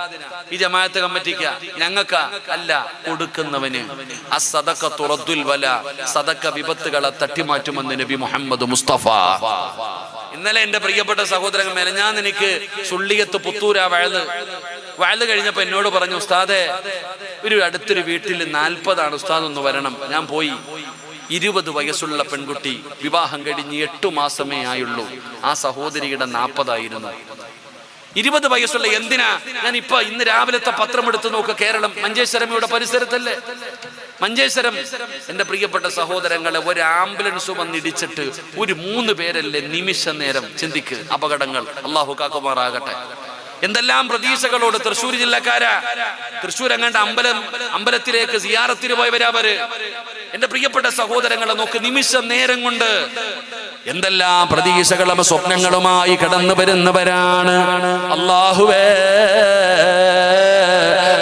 ഈ ജമാഅത്ത് കമ്മിറ്റിക്കാ? ഞങ്ങൾക്കാ? അല്ല, കൊടുക്കുന്നവന്. അസ്സദഖത്തു റദ്ദുൽ ബലാ. സദഖ വിപത്തുകളെ തട്ടിമാറ്റുമെന്ന് നബി മുഹമ്മദ് മുസ്തഫ. ഇന്നലെ എന്റെ പ്രിയപ്പെട്ട സഹോദരൻ മെനഞ്ഞാൻ എനിക്ക് സുള്ളിയത്ത് പുത്തൂരാ വയല് കഴിഞ്ഞപ്പോ എന്നോട് പറഞ്ഞു, ഉസ്താദെ, അടുത്തൊരു വീട്ടിൽ 40 ഉസ്താദ് ഒന്ന് വരണം. ഞാൻ പോയി. 20 വയസ്സുള്ള പെൺകുട്ടി, വിവാഹം കഴിഞ്ഞ് 8 മാസമേ ആയുള്ളൂ. ആ സഹോദരിയുടെ 40 ആയിരുന്നു. 20 വയസ്സുള്ള. എന്തിനാ? ഞാൻ ഇന്ന് രാവിലത്തെ പത്രം എടുത്ത് നോക്കുക. കേരളം മഞ്ചേശ്വരം ഇവിടെ പരിസരത്തല്ലേ? മഞ്ചേശ്വരം. എന്റെ പ്രിയപ്പെട്ട സഹോദരങ്ങളെ, ഒരു ആംബുലൻസ് വന്നിടിച്ചിട്ട് 3 പേരല്ലേ നിമിഷ നേരം. ചിന്തിക്ക് അപകടങ്ങൾ. അള്ളാഹു കാക്കുമാറാകട്ടെ. എന്തെല്ലാം പ്രതീക്ഷകളോട് തൃശ്ശൂർ ജില്ലക്കാരാ. തൃശ്ശൂർ അങ്ങാണ്ട് അമ്പലത്തിലേക്ക് സിയാറത്തിന് പോയവരവര്. എന്റെ പ്രിയപ്പെട്ട സഹോദരങ്ങളെ നോക്ക്, നിമിഷ നേരം കൊണ്ട് എന്തെല്ലാം പ്രതീക്ഷകളും സ്വപ്നങ്ങളുമായി കടന്നു വരുന്നവരാണ്. അല്ലാഹുവേ,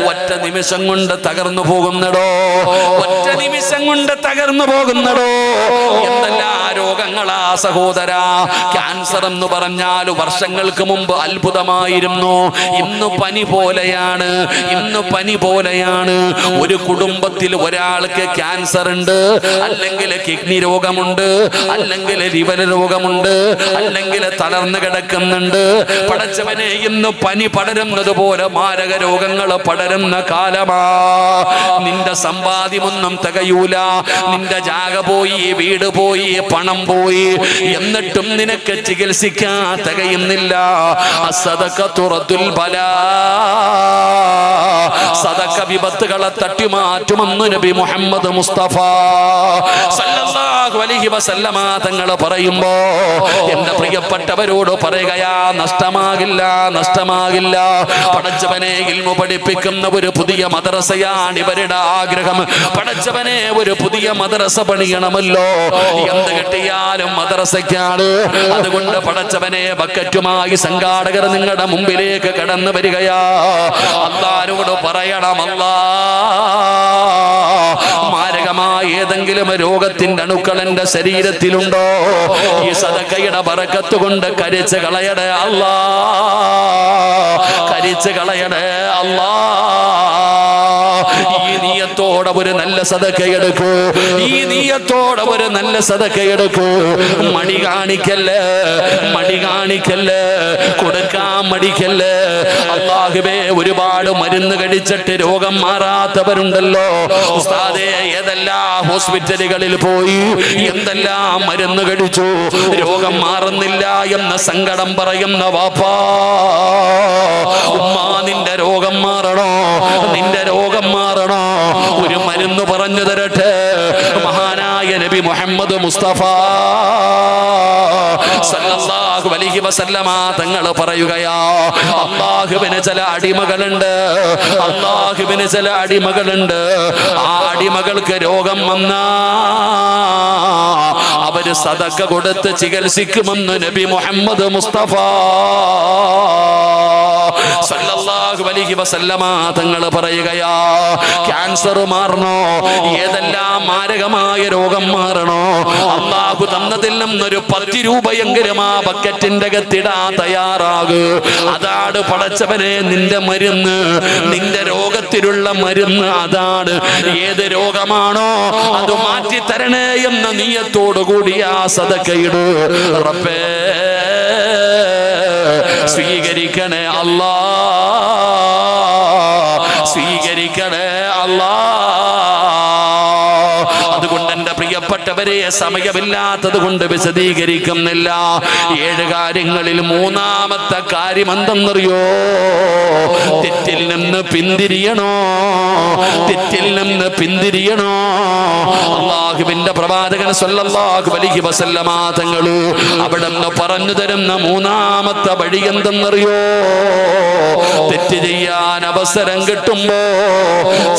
ഒറ്റ നിമിഷം കൊണ്ട് തകർന്നു പോകുന്നടോ. എന്തെല്ലാം രോഗങ്ങളാ സഹോദരാ. ക്യാൻസർ എന്ന് പറഞ്ഞാൽ വർഷങ്ങൾക്ക് മുമ്പ് അത്ഭുതമായിരുന്നു. ഇന്ന് പനി പോലെയാണ്. ഒരു കുടുംബത്തിൽ ഒരാൾക്ക് ക്യാൻസർ ഉണ്ട്, അല്ലെങ്കിൽ കിഡ്നി രോഗമുണ്ട്, അല്ലെങ്കിൽ ലിവർ രോഗമുണ്ട്, അല്ലെങ്കിൽ തളർന്നു കിടക്കുന്നുണ്ട്. പടച്ചവനെ, ഇന്ന് പനി പടരുന്നത് പോലെ മാരക രോഗങ്ങൾ പടരുന്ന കാലമാ. നിന്റെ സമ്പാദ്യമൊന്നും തികയൂല. നിന്റെ ജാഗ പോയി, വീട് പോയി, പണം പോയി, എന്നിട്ടും നിനക്ക് ചികിത്സിക്കാൻ തികയുന്നില്ല. അസ്സദഖത്തു റദ്ദുൽ ബലാ. സദഖ വിപത്തുകളെ തട്ടിമാറ്റുമെന്ന് നബി മുഹമ്മദ് മുസ്തഫ സല്ലല്ലാഹു അലൈഹി വസല്ലമ തങ്ങൾ പറയുമ്പോ, എന്റെ പ്രിയപ്പെട്ടവരോട് പറയുകയാ, നഷ്ടമാകില്ല. പടച്ചവനെ, ഇൽമു പഠിപ്പിക്കുന്ന ഒരു പുതിയ മദ്രസയാണ് ഇവരുടെ ആഗ്രഹം. പടച്ചവനെ, ഒരു പുതിയ മദ്രസ പണിയണമല്ലോ. എന്ത് കിട്ടിയാലും മദ്രസയ്ക്കാണ്. അതുകൊണ്ട് പടച്ചവനെ, ബക്കറ്റുമായി സംഘാടകർ നിങ്ങളുടെ മുമ്പിലേക്ക് കടന്നു വരികയാ. അല്ലാഹുവോട് പറയണം, അല്ലാ, മാരകമായ ഏതെങ്കിലും രോഗത്തിന്റെ അണുക്കൾ എന്റെ ശരീരത്തിലുണ്ടോ? ഈ സദഖയുടെ ബറക്കത്ത് കൊണ്ട് കരിച്ച് കളയണേ അല്ലാ. ഈ നീയത്തോടെ ഒരു നല്ല സദഖയെടുക്കൂ. മടി കാണിക്കല്ലേ, കൊടുക്കാൻ മടിക്കല്ലേ. അല്ലാ, അല്ലാഹുവേ ഒരുപാട് മരുന്ന് കഴിച്ചിട്ട് രോഗം മാറാത്തവരുണ്ടല്ലോ ഉസ്താദേ, ഏതെല്ലാം ഹോസ്പിറ്റലുകളിൽ പോയി എന്തെല്ലാം മരുന്ന് കഴിച്ചു, രോഗം മാറുന്നില്ല എന്ന സങ്കടം പറയുന്ന വാപ്പാ, ഉമ്മ നിന്റെ രോഗം മാറണോ, നിന്റെ രോഗം മാറണോ, ഒരു മരുന്ന് പറഞ്ഞു തരട്ടെ. മഹാനായ നബി മുഹമ്മദ് മുസ്തഫ സല്ലല്ലാഹു അലൈഹി വസല്ലമ തങ്ങൾ പറയുകയാ, അല്ലാഹുവിന് ചില അടിമകളുണ്ട്, അല്ലാഹുവിന് ചില അടിമകളുണ്ട്. ആ അടിമകൾക്ക് രോഗം വന്നാ അവര് സദഖ കൊടുത്ത് ചികിത്സിക്കുമെന്ന് നബി മുഹമ്മദ് മുസ്തഫ സല്ലല്ലാഹു അലൈഹി വസല്ലമ തങ്ങൾ പറയുകയാ, ക്യാൻസർ മാറണോ, ഏതെല്ലാം മാരകമായ രോഗം മാറണോ, അല്ലാഹു തന്നതിൽ നിന്നൊരു 10 രൂപയെങ്കിലും ആ ബക്കറ്റിന്റെ അകത്തിടാൻ തയ്യാറാകു. അതാണ് പടച്ചവനെ നിന്റെ മരുന്ന്, നിന്റെ രോഗത്തിലുള്ള മരുന്ന് അതാണ്. ഏത് രോഗമാണോ അത് മാറ്റി തരണേ എന്ന നിയ്യത്തോടു കൂടി ആ സദഖയിട്. റബ്ബേ സ്വീകരിക്കണേ അല്ലാ, സ്വീകരിക്കണേ അല്ലാ. അതുകൊണ്ട് എന്റെ പ്രിയപ്പെട്ടവരെ, സമയമില്ലാത്തത് കൊണ്ട് വിശദീകരിക്കുന്നില്ല. 7 കാര്യങ്ങളിൽ 3-ാമത്തെ കാര്യം എന്തെന്നറിയോ? തെറ്റിൽ നിന്ന് പിന്തിരിയണോ, തെറ്റിൽ നിന്ന് പിന്തിരിയണോ. അല്ലാഹുവിന്റെ പ്രവാചകൻ സല്ലല്ലാഹു അലൈഹി വസല്ലമ തങ്ങൾ അവിടുന്ന് പറഞ്ഞു തരുന്ന 3-ാമത്തെ വഴി എന്തെന്നറിയോ? തെറ്റ് ചെയ്യാൻ അവസരം കിട്ടുമ്പോ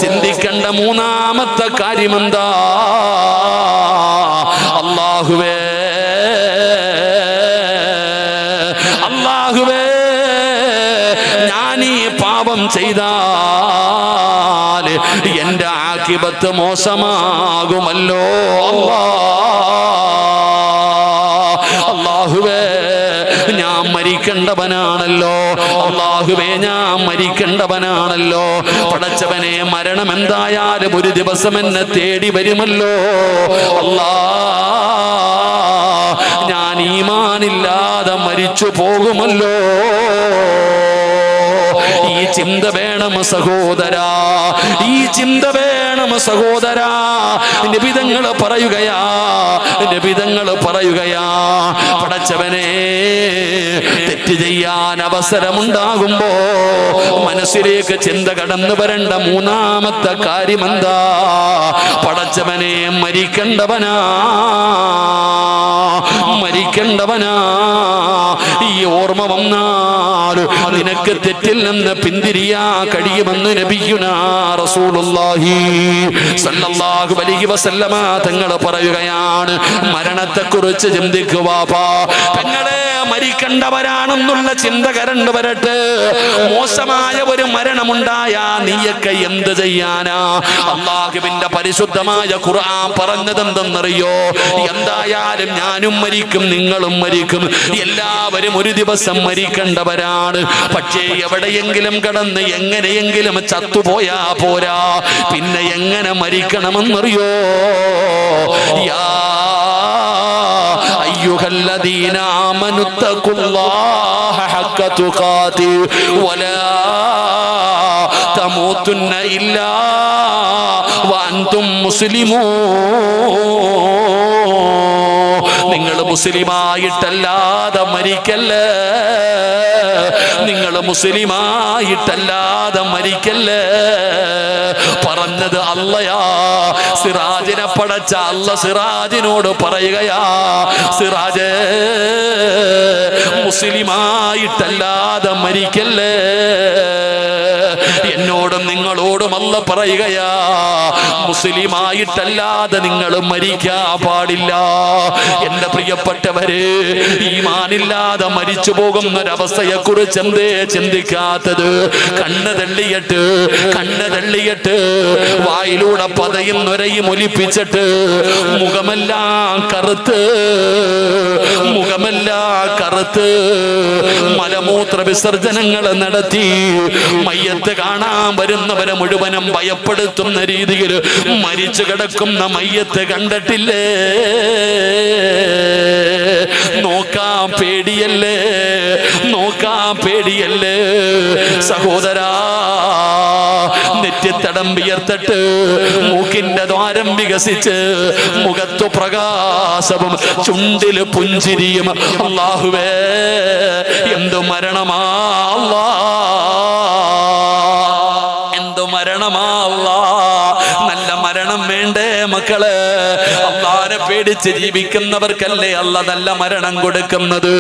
ചിന്തിക്കേണ്ട 3-ാമത്തെ കാര്യം എന്താ? അല്ലാഹുവേ, അല്ലാഹുവേ, ഞാൻ ഈ പാപം ചെയ്താൽ എന്റെ ആഖിബത്ത് മോശമാകുമല്ലോ. അല്ലാഹുവേ, ഞാൻ മരിക്കേണ്ടവനാണല്ലോ. അല്ലാഹുവേ, ഞാൻ മരിക്കേണ്ടവനാണല്ലോ. പടച്ചവനെ, മരണം എന്തായാലും ഒരു ദിവസം എന്നെ തേടി വരുമല്ലോ. അല്ലാ, ഞാൻ ഈമാനില്ലാതെ മരിച്ചു പോകുമല്ലോ. ഈ ചിന്ത വേണം സഹോദരാ, ഈ ചിന്ത വേണം സഹോദരാ. നബിതങ്ങൾ പറയുകയാ, നബിതങ്ങൾ പറയുകയാ, പടച്ചവനെ, തെറ്റ് ചെയ്യാൻ അവസരമുണ്ടാകുമ്പോ മനസ്സിലേക്ക് ചിന്ത കടന്നു വരേണ്ട 3-ാമത്തെ കാര്യം എന്താ? പടച്ചവനെ, മരിക്കേണ്ടവനാ, മരിക്കേണ്ടവനാ. ഈ ഓർമ്മ വന്നാൽ നിനക്ക് തെറ്റിൽ നിന്ന് പിന്തിരിയാ കഴിയുമെന്ന് നബിയുനാ റസൂലുള്ളാഹി സല്ലല്ലാഹു അലൈഹി വസല്ലമ തങ്ങൾ പറയുകയാണ്. മരണത്തെക്കുറിച്ച് ചിന്തിക്കുക തങ്ങളെ, മരിക്കേണ്ടവരാണെന്നുള്ള ചിന്ത കരണ്ട് വരട്ടെ. മോശമായ ഒരു മരണമുണ്ടായാ നീയൊക്കെ എന്ത് ചെയ്യാനാ? അല്ലാഹുവിന്റെ പരിശുദ്ധമായ ഖുർആൻ പറഞ്ഞതെന്തെന്നറിയോ? എന്തായാലും ഞാനും മരിക്കും, നിങ്ങളും മരിക്കും, എല്ലാവരും ഒരു ദിവസം മരിക്കേണ്ടവരാണ്. പക്ഷേ എവിടെയെങ്കിലും കടന്ന് എങ്ങനെയെങ്കിലും ചത്തുപോയാ പോരാ, പിന്നെ എങ്ങനെ മരിക്കണമെന്നറിയോ? യാ അയ്യുഹല്ലദീന ആമനു തഖുല്ലാഹ ഹഖ തുഖാതി വലാ തമൂതുന്ന ഇല്ലാ വഅൻതും മുസ്ലിമൂൻ. നിങ്ങൾ മുസ്ലിമായിട്ടല്ലാതെ മരിക്കല്ലേ, നിങ്ങൾ മുസ്ലിമായിട്ടല്ലാതെ മരിക്കല്ലേ. പറഞ്ഞത് അല്ലയാ. സിറാജിനെ പടച്ച അല്ല സിറാജിനോട് പറയുകയാ, സിറാജേ, മുസ്ലിമായിട്ടല്ലാതെ മരിക്കല്ലേ. എന്നോടും നിങ്ങളോടും അല്ല പറയുകയാ, മുസ്ലിമായിട്ടല്ലാതെ നിങ്ങൾ മരിക്കാ പാടില്ല. എന്റെ പ്രിയപ്പെട്ടവര്, ഈമാനില്ലാതെ മരിച്ചു പോകുന്നൊരവസ്ഥയെ കുറിച്ച് എന്തേ ചിന്തിക്കാത്തത്? കണ്ണ് തള്ളിയിട്ട് വായിലൂടെ പതയും നൊരയും ഒലിപ്പിച്ചിട്ട് മുഖമെല്ലാം കറുത്ത് മലമൂത്ര വിസർജനങ്ങൾ നടത്തി മയ്യത്ത് കാണാൻ വരുന്ന വരുന്നവരെ മുഴുവനും ഭയപ്പെടുത്തുന്ന രീതിയിൽ മരിച്ചു കിടക്കുന്ന മയ്യത്ത് കണ്ടിട്ടില്ലേ? നോക്കാൻ പേടിയല്ലേ? നോക്കാൻ പേടിയല്ലേ? സഹോദരാ, നെറ്റിത്തടം വിയർത്തിട്ട് മൂക്കിന്റെ ദ്വാരം വികസിച്ച് മുഖത്തു പ്രകാശവും ചുണ്ടില് പുഞ്ചിരിയും. അല്ലാഹുവേ, എന്തു മരണമാ അല്ലാ, എന്തു മരണമാ അല്ലാ. നല്ല മരണം വേണ്ടേ മക്കള്? അല്ലാഹുവിനെ പേടിച്ച് ജീവിക്കുന്നവർക്കല്ലേ അല്ലാഹ് നല്ല മരണം കൊടുക്കുന്നത്.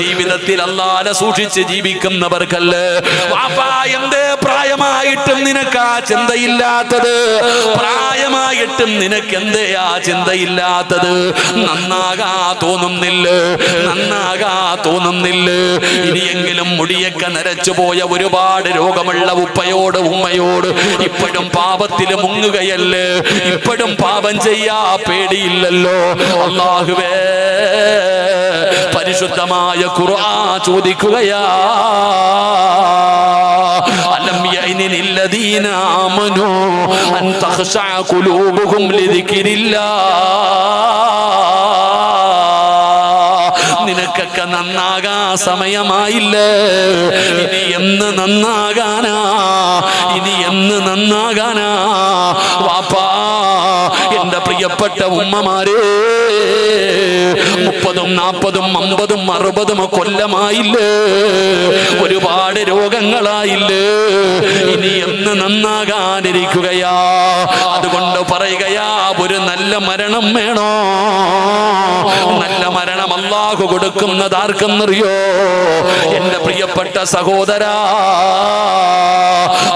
ജീവിതത്തിൽ അല്ലാഹുവിനെ സൂക്ഷിച്ച് ജീവിക്കുന്നവർക്കല്ലേ. വാപ്പാ, എന്തേ പ്രായമായിട്ടും നിനക്ക് ആ ചിന്തയില്ലാത്തത്? പ്രായമായിട്ടും നിനക്ക് എന്തേ ആ ചിന്തയില്ലാത്തത്? നന്നാകാ തോന്നുന്നില്ല, നന്നാകാ തോന്നുന്നില്ല. ഇനിയെങ്കിലും മുടിയൊക്കെ നരച്ചു പോയ ഒരുപാട് രോഗമുള്ള ഉപ്പയോട് ഉമ്മയോട് ഇപ്പോഴും പാപത്തിൽ മുങ്ങുകയല്ലേ? ഇപ്പോഴും പാപം ചെയ്യാ പേടിയില്ലല്ലോ. അല്ലാഹുവേ, പരിശുദ്ധമായ ഖുർആൻ ചോദിക്കുകയാ, അലം യഅനില്ലദീന ആമനൂ അൻ തഖ്ശഅ ഖുലൂബുഹും ലിദിക്രില്ലാഹ്. നിനക്കൊക്കെ നന്നാകാൻ സമയമായില്ലേ? ഇനി എന്ന് നന്നാകാനാ? ഇനി എന്ന് നന്നാകാനാ? വാപ്പാ, എന്റെ പ്രിയപ്പെട്ട ഉമ്മമാരെ, 30, 40, 50, 60 കൊല്ലമായില്ലേ? ഒരുപാട് രോഗങ്ങളായില്ലേ? ഇനി എന്ന് നന്നാകാനിരിക്കുകയാ? അതുകൊണ്ട് പറയുകയാ, ഒരു നല്ല മരണം വേണോ? നല്ല മരണം അല്ലാഹു കൊടുക്കുന്നത് ആർക്കെന്നറിയോ? എന്റെ പ്രിയപ്പെട്ട സഹോദരാ,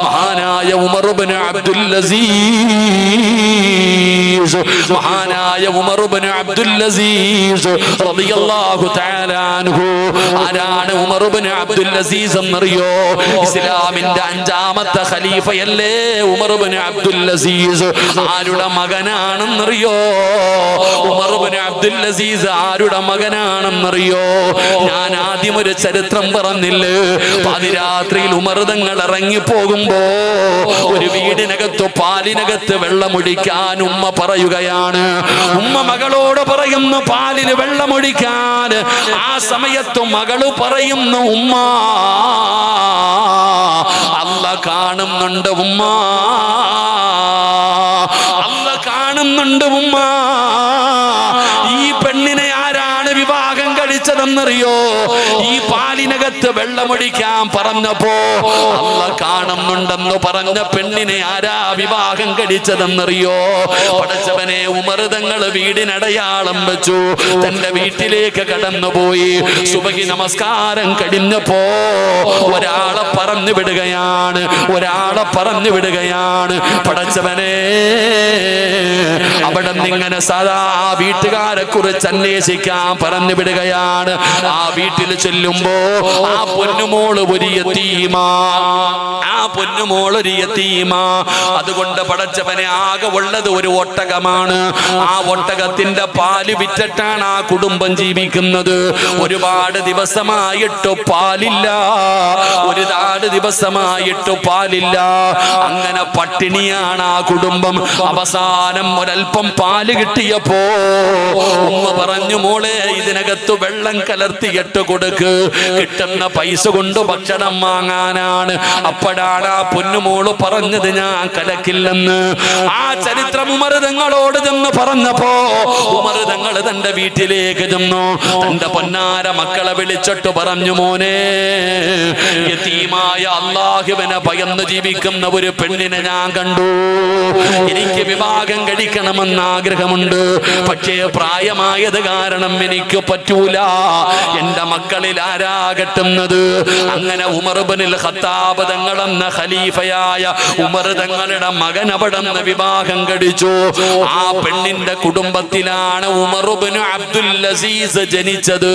മഹാനായ ഉമർ ഇബ്നു അബ്ദുൽ അസീസ്, മഹാനായ ഉമർ ഇബ്നു അബ്ദുൽ അസീസ് റളിയല്ലാഹു തആല അൻഹു. ആരാണ് ഉമർ ഇബ്നു അബ്ദുൽ അസീസ് എന്നറിയോ? ഇസ്ലാമിന്റെ 5ാമത്തെ ഖലീഫയല്ലേ ഉമർ ഇബ്നു അബ്ദുൽ അസീസ്. ആരുടെ മകനാണെന്നറിയോ? ഉമർ ഇബ്നു അബ്ദുൽ അസീസ് ആരുടെ മകനാണെന്നറിയോ? ഞാൻ ആദ്യം ഒരു ചരിത്രം പറഞ്ഞില്ലേ? പാതിരാത്രിയിൽ ഉമർ തങ്ങൾ ഇറങ്ങി പോകുമ്പോ ഒരു വീടിനകത്ത് പാലിനകത്ത് വെള്ളമൊഴിക്കാൻ ഉമ്മ പറയുകയാണ്. ഉമ്മ മകളോട് പറയുന്നു പാലിൽ വെള്ളമൊഴിക്കാൻ. ആ സമയത്ത് മകള് പറയുന്നു, ഉമ്മ, അല്ലാഹ് കാണുന്നുണ്ട് ഉമ്മ, അല്ലാഹ് കാണുന്നുണ്ട് ഉമ്മ. ഈ പെണ്ണിനെ ആരാണ് വിവാഹം കഴിച്ചതെന്നറിയോ? ഈ പാലിനകത്ത് വെള്ളമൊഴിക്കാൻ പറഞ്ഞപ്പോ അല്ലാഹ് കാണുന്നുണ്ടെന്ന് പറഞ്ഞ പെണ്ണിനെ ആരാ വിവാഹം കഴിച്ചതെന്നറിയോ? പടച്ചവനെ, ഉമർ തങ്ങൾ വീടിനടയാളം വെച്ചു. തന്റെ വീട്ടിലേക്ക് കടന്നുപോയി. സുബഹി നമസ്കാരം കഴിഞ്ഞപ്പോ ഒരാളെ പറഞ്ഞു വിടുകയാണ്, ഒരാളെ പറഞ്ഞു വിടുകയാണ്. പടച്ചവനെ, അവിടെ നിന്നിങ്ങനെ സദാ വീട്ടുകാരെ കുറിച്ച് അന്വേഷിക്കാൻ പറഞ്ഞു വിടുകയാണ്. ആ വീട്ടിൽ ചെല്ലുമ്പോ ആ പൊന്നുമോള് ഒരു യതീമാ, ആ പൊന്നുമോള് ഒരു യതീമാ. അതുകൊണ്ട് പടച്ചവനെ, ആകെ ഉള്ളത് ഒരു ഒട്ടകമാണ്. ആ ഒട്ടകത്തിന്റെ പാല് വിറ്റിട്ടാണ് ആ കുടുംബം ജീവിക്കുന്നത്. ഒരുപാട് ദിവസമായിട്ട് പാലില്ല, ഒരുപാട് ദിവസമായിട്ട് പാലില്ല. അങ്ങനെ പട്ടിണിയാണ് ആ കുടുംബം. അവസാനം ഒരൽപ്പം പാല് കിട്ടിയപ്പോ ഉമ്മ പറഞ്ഞു, മോളെ, ഇതിനകത്ത് വെള്ളം കലർത്തിയിട്ട് കൊടുക്ക്, കിട്ടുന്ന പൈസ കൊണ്ട് ഭക്ഷണം വാങ്ങാനാണ്. അപ്പോഴാണ് ആ പൊന്നുമോള് പറഞ്ഞത്, ഞാൻ കലക്കില്ലെന്ന്. ആ ചരിത്രം ഉമർ തങ്ങളോട് ചെന്ന് പറഞ്ഞപ്പോ ഉമർ തങ്ങൾ തന്റെ വീട്ടിലേക്ക് ചെന്നു. തന്റെ പൊന്നാര മക്കളെ വിളിച്ചിട്ട് പറഞ്ഞു, മോനെ, യതീമായ അല്ലാഹുവിനെ ഭയന്ന് ജീവിക്കുന്ന ഒരു പെണ്ണിനെ ഞാൻ കണ്ടു. എനിക്ക് വിവാഹം കഴിക്കണമെന്ന് ആഗ്രഹമുണ്ട്. പക്ഷേ പ്രായമായത് കാരണം എനിക്ക് പറ്റൂല. എന്റെ മക്കളിൽ ആരാ കെട്ടുന്നത്? അങ്ങനെ ഉമർ ഇബ്നുൽ ഖത്താബ് തങ്ങളെന്ന ഖലീഫയായ ഉമർ തങ്ങളുടെ മകൻ അവിടെ നിന്ന് വിവാഹം കഴിച്ചു. ആ പെണ്ണിന്റെ കുടുംബത്തിലാണ് ഉമർ ഇബ്നു അബ്ദുൽ അസീസ് ജനിച്ചത്.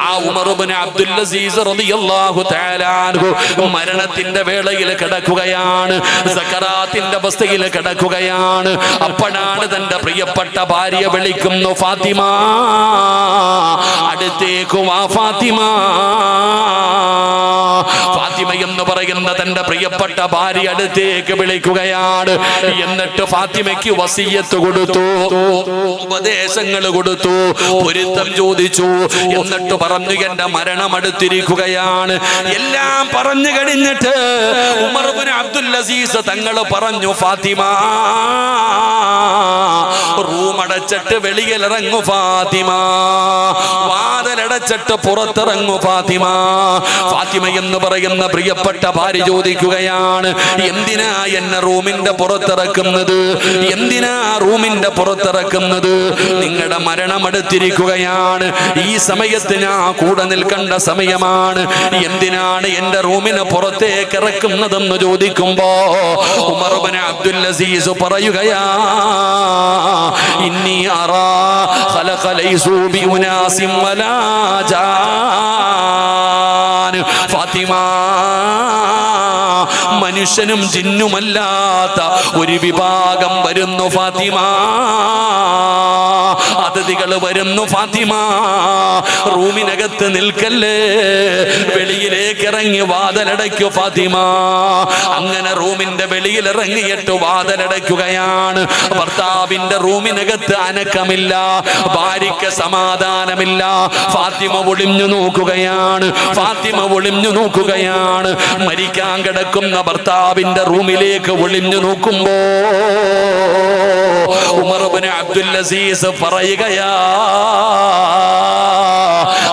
ആ ഉമർ ഇബ്നു അബ്ദുൽ അസീസ് റളിയല്ലാഹു തആല അൻഹു മരണത്തിന്റെ വേളയിൽ കിടക്കുകയാണ്, സക്കറാത്തിന്റെ അവസ്ഥയിൽ കിടക്കുകയാണ്. അപ്പോഴാണ് തന്റെ പ്രിയപ്പെട്ട ഭാര്യ വിളിക്കുന്നു, ഫാത്തിമ, അടുത്തേക്ക് വാ ഫാത്തിമ. ഫാത്തിമ എന്ന് പറയുന്ന തന്റെ പ്രിയപ്പെട്ട ഭാര്യ അടുത്തേക്ക് വിളിക്കുകയാണ്. എന്നിട്ട് ഫാത്തിമയ്ക്ക് വസിയത്ത് കൊടുത്തു, ഉപദേശങ്ങൾ കൊടുത്തു, പൊരുത്തം ചോദിച്ചു. എന്നിട്ട് പറഞ്ഞു, എന്റെ മരണം അടുത്തിരിക്കുകയാണ്. എല്ലാം പറഞ്ഞു കഴിഞ്ഞിട്ട് ഉമർ ഇബ്നു അബ്ദുൽ അസീസ് തങ്ങൾ പറഞ്ഞു, ഫാത്തിമ റൂം അടച്ചിട്ട് വെളിയിലിറങ്ങു ഫാത്തിമ, വാതിലടച്ചിട്ട് പുറത്തിറങ്ങു ഫാത്തിമ. ഫാത്തിമ എന്ന് പറയുന്ന പ്രിയപ്പെട്ട ഭാര്യ ചോദിക്കുകയാണ്, എന്തിനാ എന്നെ റൂമിന്റെ പുറത്തിറക്കുന്നത്? എന്തിനാ റൂമിന്റെ പുറത്തിറക്കുന്നത്? നിങ്ങളുടെ മരണം അടുത്തിരിക്കുകയാണ്. ഈ സമയത്ത് ഞാൻ കൂടെ നിൽക്കേണ്ട സമയമാണ്. എന്തിനാണ് എന്റെ റൂമിന് പുറത്തേക്ക് ഇറക്കുന്നതെന്ന് ചോദിക്കുമ്പോ ഉമർ ഇബ്നു അബ്ദുൽ അസീസ് പറയുകയാ, ഇന്നി അറാ ഖലഖ ലൈസു ബി ഉനാസിൻ വലാ ജാൻ. ഫാത്തിമ, മനുഷ്യനും ജിന്നുമല്ലാത്ത ഒരു വിഭാഗം വരുന്നു ഫാത്തിമ, അതിഥികൾ വരുന്നു ഫാത്തിമ. റൂമിനകത്ത് നിൽക്കല്ലേ, വെളിയിലേക്ക് ഇറങ്ങി വാതിലടയ്ക്കു ഫാത്തിമ. അങ്ങനെ റൂമിന്റെ വെളിയിൽ ഇറങ്ങിയിട്ട് വാതിലടയ്ക്കുകയാണ്. ഭർത്താവിന്റെ റൂമിനകത്ത് അനക്കമില്ല, ഭാര്യയ്ക്ക് സമാധാനമില്ല. ഫാത്തിമ ഒളിഞ്ഞു നോക്കുകയാണ്, ഫാത്തിമ ഒളിഞ്ഞു നോക്കുകയാണ്. മരിക്കാൻ കിടക്കുന്ന ഭർത്താവിന്റെ റൂമിലേക്ക് ഒളിഞ്ഞു നോക്കുമ്പോ ഉമർ ഇബ്നു അബ്ദുൽ അസീസ് പറയുകയാ,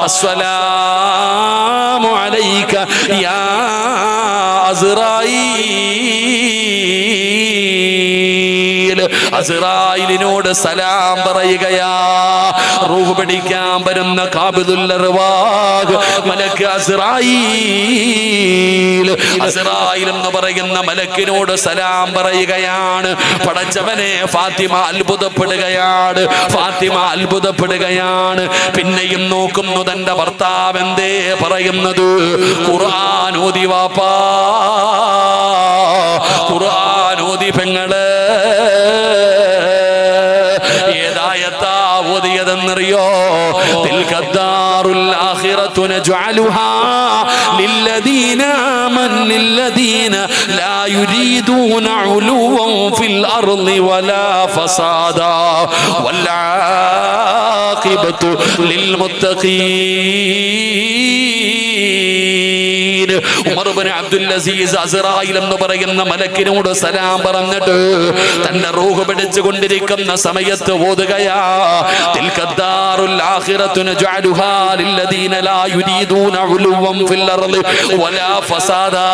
അസ്സലാമു അലൈക യാ അസ്റായീൽ. അസ്റായിലിനോട് സലാം പറയുകയാ. റൂഹ് പിടിക്കാൻ വരുന്ന ഖാബിദുൽ അർവാഹ് മലക്ക് അസ്റായീൽ. അസ്റായിൽ എന്ന് പറയുന്ന മലക്കിനോട് സലാം പറയുകയാണ്. പടച്ചവനെ, ഫാത്തിമ അത്ഭുതപ്പെടുകയാണ്, ഫാത്തിമ അത്ഭുതപ്പെടുകയാണ്. പിന്നെയും നോക്കുന്നു തന്റെ ഭർത്താവ് എന്തേ പറയുന്നത്? ഖുർആൻ ഓതി വാപ്പാ, ഖുർആൻ ഓതി പെങ്ങള്. ഏതായത്താ ഓതിയതെന്നറിയോ? തിൽകദ്ദാറുൽ ആഖിറതു നജ്അലുഹാ ലില്ലദീന ലില്ലദീന ലാ യുരീദൂന ഉലുവൻ ഫിൽ അർളി വലാ ഫസാദാ വൽ ആഖിബതു ലിൽ മുത്തഖീൻ. ഉമർ ഇബ്നു അബ്ദുൽ അസീസ് അസ്റായിൽ എന്ന് പറയുന്ന മലക്കിനോട് സലാം പറഞ്ഞിട്ട് തന്റെ റൂഹ് പിടിച്ചു കൊണ്ടിരിക്കുന്ന സമയത്ത് ഓതുകയാ, തിൽകദ്ദാറുൽ ആഖിറതു നജ്അലുഹാ ലില്ലദീന ലാ യുരീദൂന ഉലുവൻ ഫിൽ അർളി വലാ ഫസാദാ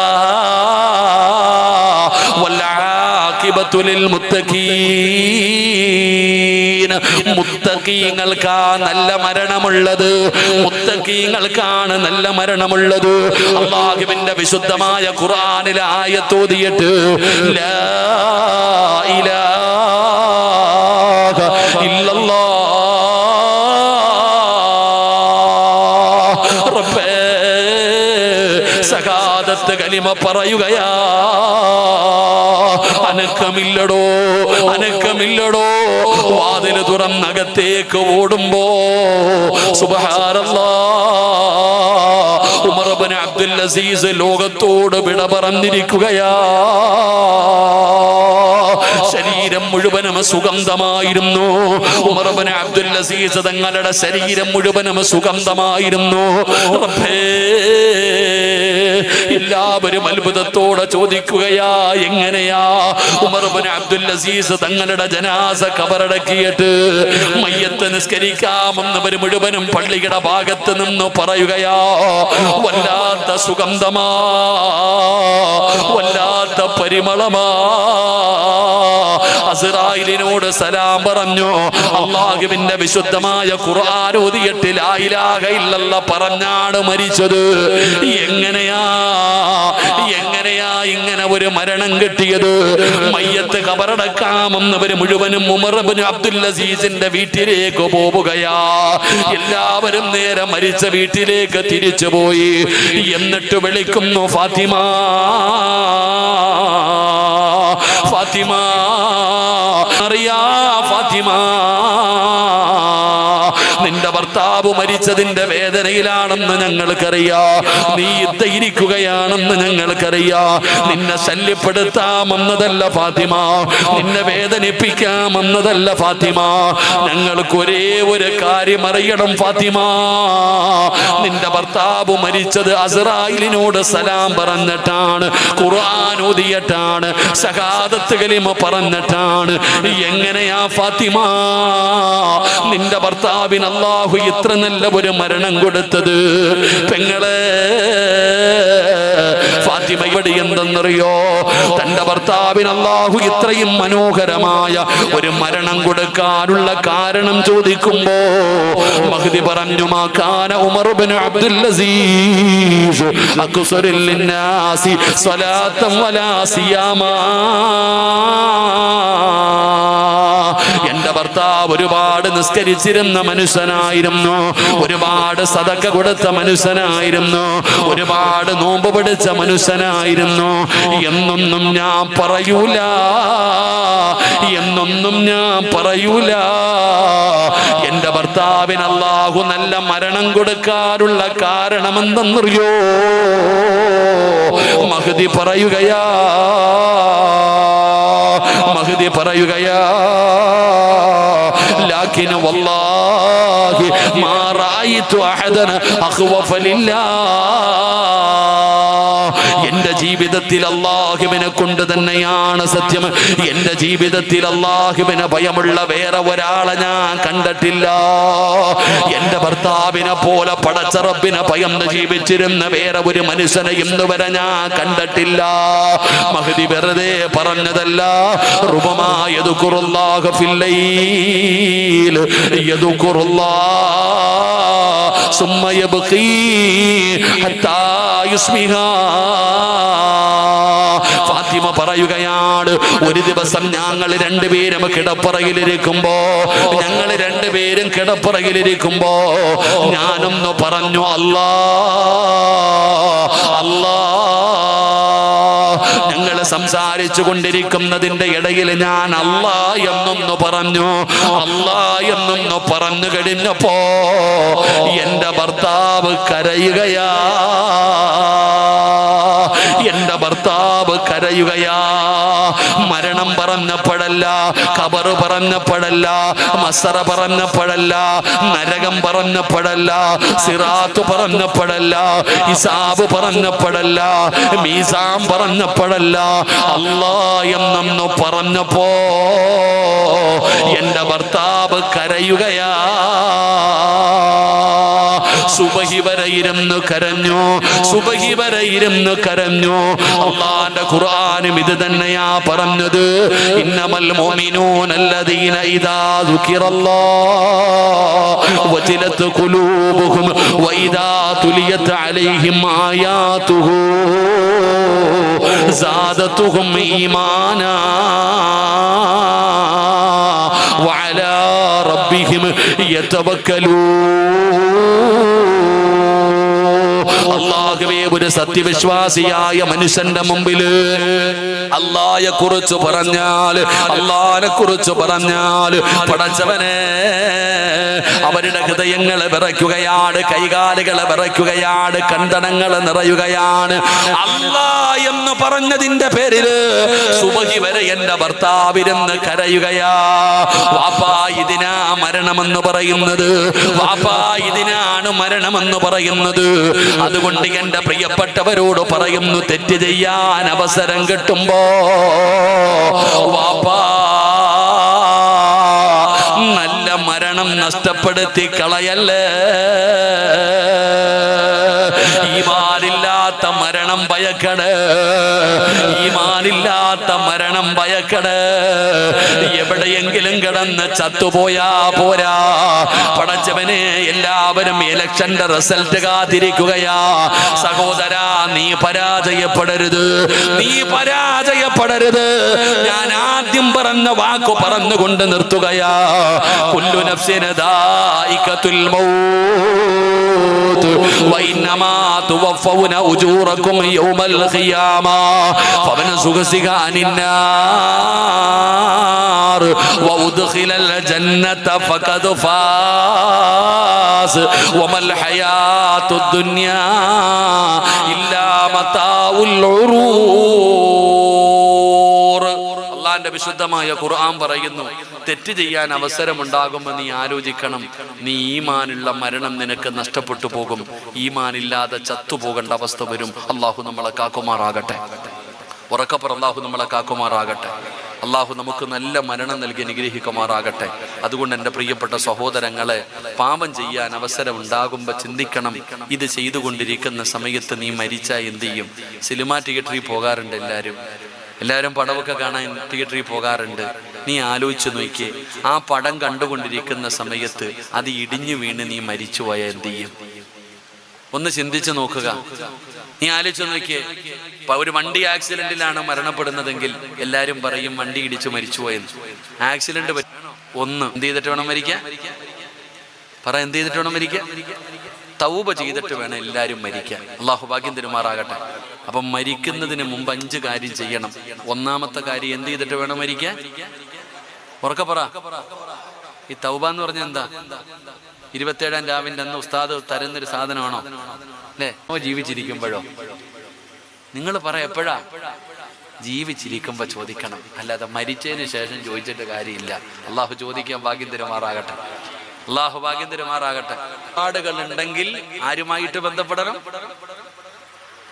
വൽ ആഖിബതു ലിൽ മുത്തഖീൻ. മുത്തഖീങ്ങൾക്ക് നല്ല മരണമുള്ളത്, മുത്തഖീങ്ങൾക്കാണ് നല്ല മരണമുള്ളത്. അല്ലാഹുവിന്റെ വിശുദ്ധമായ ഖുർആനിലെ ആയത്ത് ഓതിയിട്ട് ലാ ഇലാഹ ഇല്ലല്ലാഹ് റബ്ബേ സഹാദത്ത് കലിമ പറയുകയാ. അനക്കമില്ലടോ, അനക്കമില്ലടോ. വാതിൽ തുറന്നകത്തേക്ക് ഓടുമ്പോ സുബ്ഹാനല്ലാഹ്, ഉമർ ഇബ്നു അബ്ദുൽ അസീസ് ലോകത്തോട് വിട പറഞ്ഞിരിക്കുകയാ. ശരീരം മുഴുവനും സുഗന്ധമായിരുന്നു. ഉമർ ഇബ്നു അബ്ദുൽ അസീസ് തങ്ങളുടെ ശരീരം മുഴുവനും സുഗന്ധമായിരുന്നു. റബ്ബേ, എല്ലാവരും അത്ഭുതത്തോടെ ചോദിക്കുകയാ, എങ്ങനെയാ ഉമർ ഇബ്നു അബ്ദുൽ അസീസ് തങ്ങളുടെ ജനാസ ഖബറടക്കിയിട്ട് മയ്യത്ത് നിസ്കരിക്കാമെന്നവർ മുഴുവനും പള്ളിയുടെ ഭാഗത്ത് നിന്ന് പറയുകയാ, വല്ലാത്ത സുഗന്ധമാ, വല്ലാത്ത പരിമളമാ. അസ്റായിലിനോട് സലാം പറഞ്ഞു. അല്ലാഹുവിന്റെ വിശുദ്ധമായ ഖുർആൻ ഓതിയിട്ട് ലാ ഇലാഹ ഇല്ലല്ലാഹ് പറഞ്ഞാണ് മരിച്ചത്. എങ്ങനെയാ ഇങ്ങനെ ഒരു മരണം കിട്ടിയത്? മയ്യത്ത് ഖബറടക്കാമെന്നവര് മുഴുവനും ഉമർ ഇബ്നു അബ്ദുൽ അസീസിന്റെ വീട്ടിലേക്ക് പോവുകയാ. എല്ലാവരും നേരെ മരിച്ച വീട്ടിലേക്ക് തിരിച്ചു പോയി. എന്നിട്ട് വിളിക്കുന്നു, ഫാത്തിമ, ഫാത്തിമ, അറിയാ ഫാത്തിമ, നിന്റെ ഭർത്താവ് മരിച്ചതിന്റെ വേദനയിലാണെന്ന് ഞങ്ങൾക്കറിയാം. നീ ഇരിക്കുകയാണെന്ന് ഞങ്ങൾക്കറിയാം. നിന്നെ ശല്യപ്പെടുത്താമെന്നതല്ല ഫാത്തിമ, നിന്നെ വേദനിപ്പിക്കാമെന്നതല്ല ഫാത്തിമ. ഞങ്ങൾക്ക് ഒരേ ഒരു കാര്യം അറിയണം ഫാത്തിമ. നിന്റെ ഭർത്താവ് മരിച്ചത് അസ്റായിലിനോട് സലാം പറഞ്ഞിട്ടാണ്, ഖുർആൻ ഓതിയിട്ടാണ്, ശഹാദത്ത് കലിമ പറഞ്ഞിട്ടാണ്. എങ്ങനെയാ ഫാത്തിമ നിന്റെ ഭർത്താവിന് അല്ലാഹു ഇത്ര നല്ല ഒരു മരണം കൊടുത്തത്? പെങ്ങളെ ഫാത്തിമ ഇവിടെ എന്തെന്നറിയോ? തന്റെ ഭർത്താവിന് അല്ലാഹു ഇത്രയും മനോഹരമായ ഒരു മരണം കൊടുക്കാനുള്ള കാരണം ചോദിക്കുമ്പോ മഹ്ദി പറഞ്ഞു, മാകാന ഉമർ ഇബ്നു അബ്ദുൽ അസീസ് അക്സറുൽ ലിന്നാസി സ്വലാത്തൻ വലാ സിയാമാ. എന്റെ ഭർത്താവ് ഒരുപാട് നിസ്കരിച്ചിരുന്ന മനുഷ്യനായിരുന്നു, ഒരുപാട് സദഖ കൊടുത്ത മനുഷ്യനായിരുന്നു, ഒരുപാട് നോമ്പ് പിടിച്ച മനുഷ്യനായിരുന്നു. എന്നൊന്നും ഞാൻ പറയൂല, എന്നൊന്നും ഞാൻ പറയൂല. എന്റെ ഭർത്താവിന് അല്ലാഹു നല്ല മരണം കൊടുക്കാനുള്ള കാരണമെന്തെന്നറിയോ? മഹ്ദി പറയുകയാ, മഹ്ദി പറയുകയാ, ലാകിൻ വല്ലാഹി മാ റഅയ്തു അഹദൻ അഖ്വഫ ലില്ലാഹ്. എന്റെ ജീവിതത്തിൽ അല്ലാഹുവിനെ കൊണ്ട് തന്നെയാണ് സത്യം, എന്റെ ജീവിതത്തിൽ അല്ലാഹുവിനെ ഭയമുള്ള വേറെ ഒരാളെ ഞാൻ കണ്ടിട്ടില്ല. എന്റെ ഭർത്താവിനെ പോലെ പടച്ച റബ്ബിനെ ഭയന്ന് ജീവിച്ചിരുന്ന വേറെ ഒരു മനുഷ്യനെ ഇന്ന് വരെ ഞാൻ കണ്ടിട്ടില്ല. മഹ്ദി വെറുതെ പറഞ്ഞതല്ല. റുബമാ യദ്കുറുല്ലാഹ ഫിൽ ലൈൽ യദ്കുറുല്ലാഹ സുമ്മ യബ്ഖി ഹത്താ യുസ്മിഹാ. ഫാത്തിമ പറയുകയാണ്, ഒരു ദിവസം ഞങ്ങൾ രണ്ടുപേരും കിടപ്പറയിലിരിക്കുമ്പോ, ഞങ്ങൾ രണ്ടുപേരും കിടപ്പറയിലിരിക്കുമ്പോ ഞാനൊന്ന് പറഞ്ഞു, അല്ലാ അല്ലാ. ഞങ്ങൾ സംസാരിച്ചു കൊണ്ടിരിക്കുന്നതിന്റെ ഇടയിൽ ഞാൻ അല്ലാ എന്നൊന്ന് പറഞ്ഞു. അല്ലാ എന്നൊന്ന് പറഞ്ഞു കഴിഞ്ഞപ്പോ എന്റെ ഭർത്താവ് കരയുകയാ, എന്റെ ഭർത്താവ് കരയുകയാ. മരണം പറഞ്ഞപ്പോഴല്ല, ഖബർ പറഞ്ഞപ്പോഴല്ല, മസറ പറഞ്ഞപ്പോഴല്ല, നരകം പറഞ്ഞപ്പോഴല്ല, സിറാത്ത് പറഞ്ഞപ്പോഴല്ല, ഹിസാബ് പറഞ്ഞപ്പോഴല്ല, മീസാൻ പറഞ്ഞപ്പോഴല്ല, അല്ലാ എന്നൊന്ന് പറഞ്ഞപ്പോ എന്റെ ഭർത്താവ് കരയുകയാ. സുബഹി വരെ ഇരുന്ന് കരഞ്ഞു, സുബഹി വരെ ഇരുന്ന് കരഞ്ഞു. അല്ലാഹുവിന്റെ ഖുർആനും ഇത് തന്നെയാ പറഞ്ഞത്, ഇന്നമൽ മുഅ്മിനൂന അല്ലദീന ഇദാ ദുകിറല്ലാഹു വജിലത് ഖുലൂബുഹും വഇദാ തുലിയത് അലൈഹിം ആയാതുഹു സാദതുഹും ഈമാനാ വഅലാ റബ്ബിഹിം യതവക്കലൂൻ. അല്ലാഹുവേ, ഒരു സത്യവിശ്വാസിയായ മനുഷ്യന്റെ മുമ്പില് അല്ലാഹയെ കുറിച്ച് പറഞ്ഞാൽ, അല്ലാഹനെ കുറിച്ച് പറഞ്ഞാൽ, പടച്ചവനെ അവരുടെ ഹൃദയങ്ങളെ വിറയ്ക്കുകയാണ്, കൈകാലുകളെ വിറയ്ക്കുകയാണ്, കണ്ടണങ്ങളെ നിറയുകയാണ്. അല്ലാ എന്ന് പറഞ്ഞതിന്റെ പേരില് സുബഹി വരെ എന്റെ ഭർത്താവിരുന്ന് കരയുകയാ. വാപ്പാ, ഇതിനാ മരണമെന്ന് പറയുന്നത്, വാപ്പാ ഇതിനാണ് മരണമെന്ന് പറയുന്നത്. അതുകൊണ്ട് എന്റെ പ്രിയപ്പെട്ടവരോട് പറയുന്നു, തെറ്റ് ചെയ്യാൻ അവസരം കിട്ടുമ്പോ വാപ്പാ നല്ല മരണം നഷ്ടപ്പെടുത്തി കളയല്ലേ. ഈമാനില്ലാത്ത മരണം ഭയക്കട്, ഈമാനില്ലാത്ത മരണം ഭയക്കട്. എവിടെയെങ്കിലും കിടന്ന് ചത്തുപോയാ പോരാ. പടച്ചവനെ, എല്ലാവരും ഇലക്ഷന്റെ റിസൾട്ട് കാത്തിരിക്കുകയാ. സഹോദരാ, നീ പരാജയപ്പെടരുത്, നീ പരാജയപ്പെടരുത്. ഞാൻ ആദ്യം പറഞ്ഞ വാക്ക് പറഞ്ഞുകൊണ്ട് നിർത്തുകയാ. കുല്ലു നഫ്സിൻ ദായിഖത്തുൽ മൗത്ത് വഇന്നമാ തുവഫൗന ഉജൂറകും യൗമൽ ഖിയാമ ഫമൻ സുഖസിക അനിന്നാർ വഉദ്ഖിലൽ ജന്നത ഫഖദ് ഫാസ് വമൽ ഹയാത്തുദ് ദുനിയാ ഇല്ലാ മതാഉൽ ഉറൂർ. അല്ലാഹുവിന്റെ വിശുദ്ധമായ ഖുർആൻ പറയുന്നു, തെറ്റ് ചെയ്യാൻ അവസരമുണ്ടാകുമ്പോൾ നീ ആലോചിക്കണം, നീ ഈമാനുള്ള മരണം നിനക്ക് നഷ്ടപ്പെട്ടു പോകും, ഈമാനില്ലാതെ ചത്തുപോകേണ്ട അവസ്ഥ വരും. അള്ളാഹു നമ്മളെ കാക്കുമാറാകട്ടെ. ഉറക്കപ്പുറ അള്ളാഹു നമ്മളെ കാക്കുമാറാകട്ടെ. അള്ളാഹു നമുക്ക് നല്ല മരണം നൽകി അനുഗ്രഹിക്കുമാറാകട്ടെ. അതുകൊണ്ട് എൻ്റെ പ്രിയപ്പെട്ട സഹോദരങ്ങളെ, പാപം ചെയ്യാൻ അവസരം ഉണ്ടാകുമ്പോൾ ചിന്തിക്കണം, ഇത് ചെയ്തുകൊണ്ടിരിക്കുന്ന സമയത്ത് നീ മരിച്ചാൽ എന്ത് ചെയ്യും? സിനിമാ തിയേറ്ററിൽ പോകാറുണ്ട് എല്ലാവരും പടമൊക്കെ കാണാൻ തിയേറ്ററിൽ പോകാറുണ്ട്. നീ ആലോചിച്ച് നോക്കിയേ, ആ പടം കണ്ടുകൊണ്ടിരിക്കുന്ന സമയത്ത് അത് ഇടിഞ്ഞു വീണ് നീ മരിച്ചുപോയാൽ എന്ത് ചെയ്യും? ഒന്ന് ചിന്തിച്ച് നോക്കുക. നീ ആലോചിച്ച് നോക്കിയേ, ഒരു വണ്ടി ആക്സിഡന്റിലാണ് മരണപ്പെടുന്നതെങ്കിൽ എല്ലാവരും പറയും വണ്ടി ഇടിച്ച് മരിച്ചുപോയെന്ന്. ആക്സിഡന്റ് ഒന്ന് എന്ത് ചെയ്തിട്ട് വേണം മരിക്കാൻ? എന്ത് ചെയ്തിട്ട് വേണം മരിക്കാൻ? തൗബ ചെയ്തിട്ട് വേണം എല്ലാവരും മരിക്കാൻ. അള്ളാഹു ഭാഗ്യം തരുമാറാകട്ടെ. അപ്പം മരിക്കുന്നതിന് മുമ്പ് 5 കാര്യം ചെയ്യണം. ഒന്നാമത്തെ കാര്യം, എന്ത് ചെയ്തിട്ട് വേണം മരിക്കാൻ? ഉറക്കപ്പറ. ഈ തൗബ എന്ന് പറഞ്ഞാൽ എന്താ? 27-ാം രാവിന്റെ അന്ന് ഉസ്താദ് തരുന്നൊരു സാധനമാണോ അല്ലേ? ജീവിച്ചിരിക്കുമ്പോഴോ? നിങ്ങൾ പറ, എപ്പോഴാ? ജീവിച്ചിരിക്കുമ്പോ ചോദിക്കണം, അല്ലാതെ മരിച്ചതിന് ശേഷം ചോദിച്ചിട്ട് കാര്യമില്ല. അള്ളാഹു ചോദിക്കാൻ ഭാഗ്യം തരുമാറാകട്ടെ. അള്ളാഹു ഭാഗ്യം തരുമാറാകട്ടെ. പാടുകൾ ഉണ്ടെങ്കിൽ ആരുമായിട്ട് ബന്ധപ്പെടണം?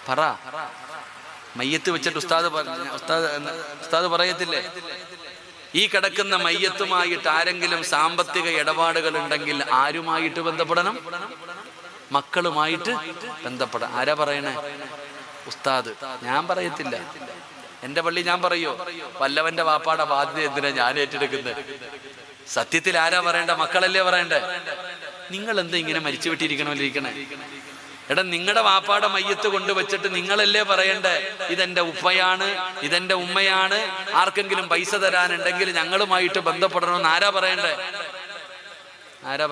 പറ. മയ്യത്ത് വെച്ചിട്ട് ഉസ്താദ് പറയത്തില്ലേ, ഈ കിടക്കുന്ന മയ്യത്തുമായിട്ട് ആരെങ്കിലും സാമ്പത്തിക ഇടപാടുകൾ ഉണ്ടെങ്കിൽ ആരുമായിട്ട് ബന്ധപ്പെടണം? മക്കളുമായിട്ട് ബന്ധപ്പെടാം. ആരാ പറയണേ? ഉസ്താദ്. ഞാൻ പറയത്തില്ല. എന്റെ പള്ളി ഞാൻ പറയോ? വല്ലവന്റെ വാപ്പാടെ ബാധ്യത എന്തിനാ ഞാൻ ഏറ്റെടുക്കുന്നത്? സത്യത്തിൽ ആരാ പറയണ്ട? മക്കളല്ലേ പറയണ്ടേ? നിങ്ങൾ എന്താ ഇങ്ങനെ മരിച്ചു വിട്ടിരിക്കണമല്ലോ ഇരിക്കണേ? എടാ, നിങ്ങളുടെ വാപ്പാടെ മയ്യത്ത് കൊണ്ടുവച്ചിട്ട് നിങ്ങളല്ലേ പറയണ്ടേ, ഇതെന്റെ ഉപ്പയാണ്, ഇതെന്റെ ഉമ്മയാണ്, ആർക്കെങ്കിലും പൈസ തരാനുണ്ടെങ്കിൽ ഞങ്ങളുമായിട്ട് ബന്ധപ്പെടണമെന്ന് ആരാ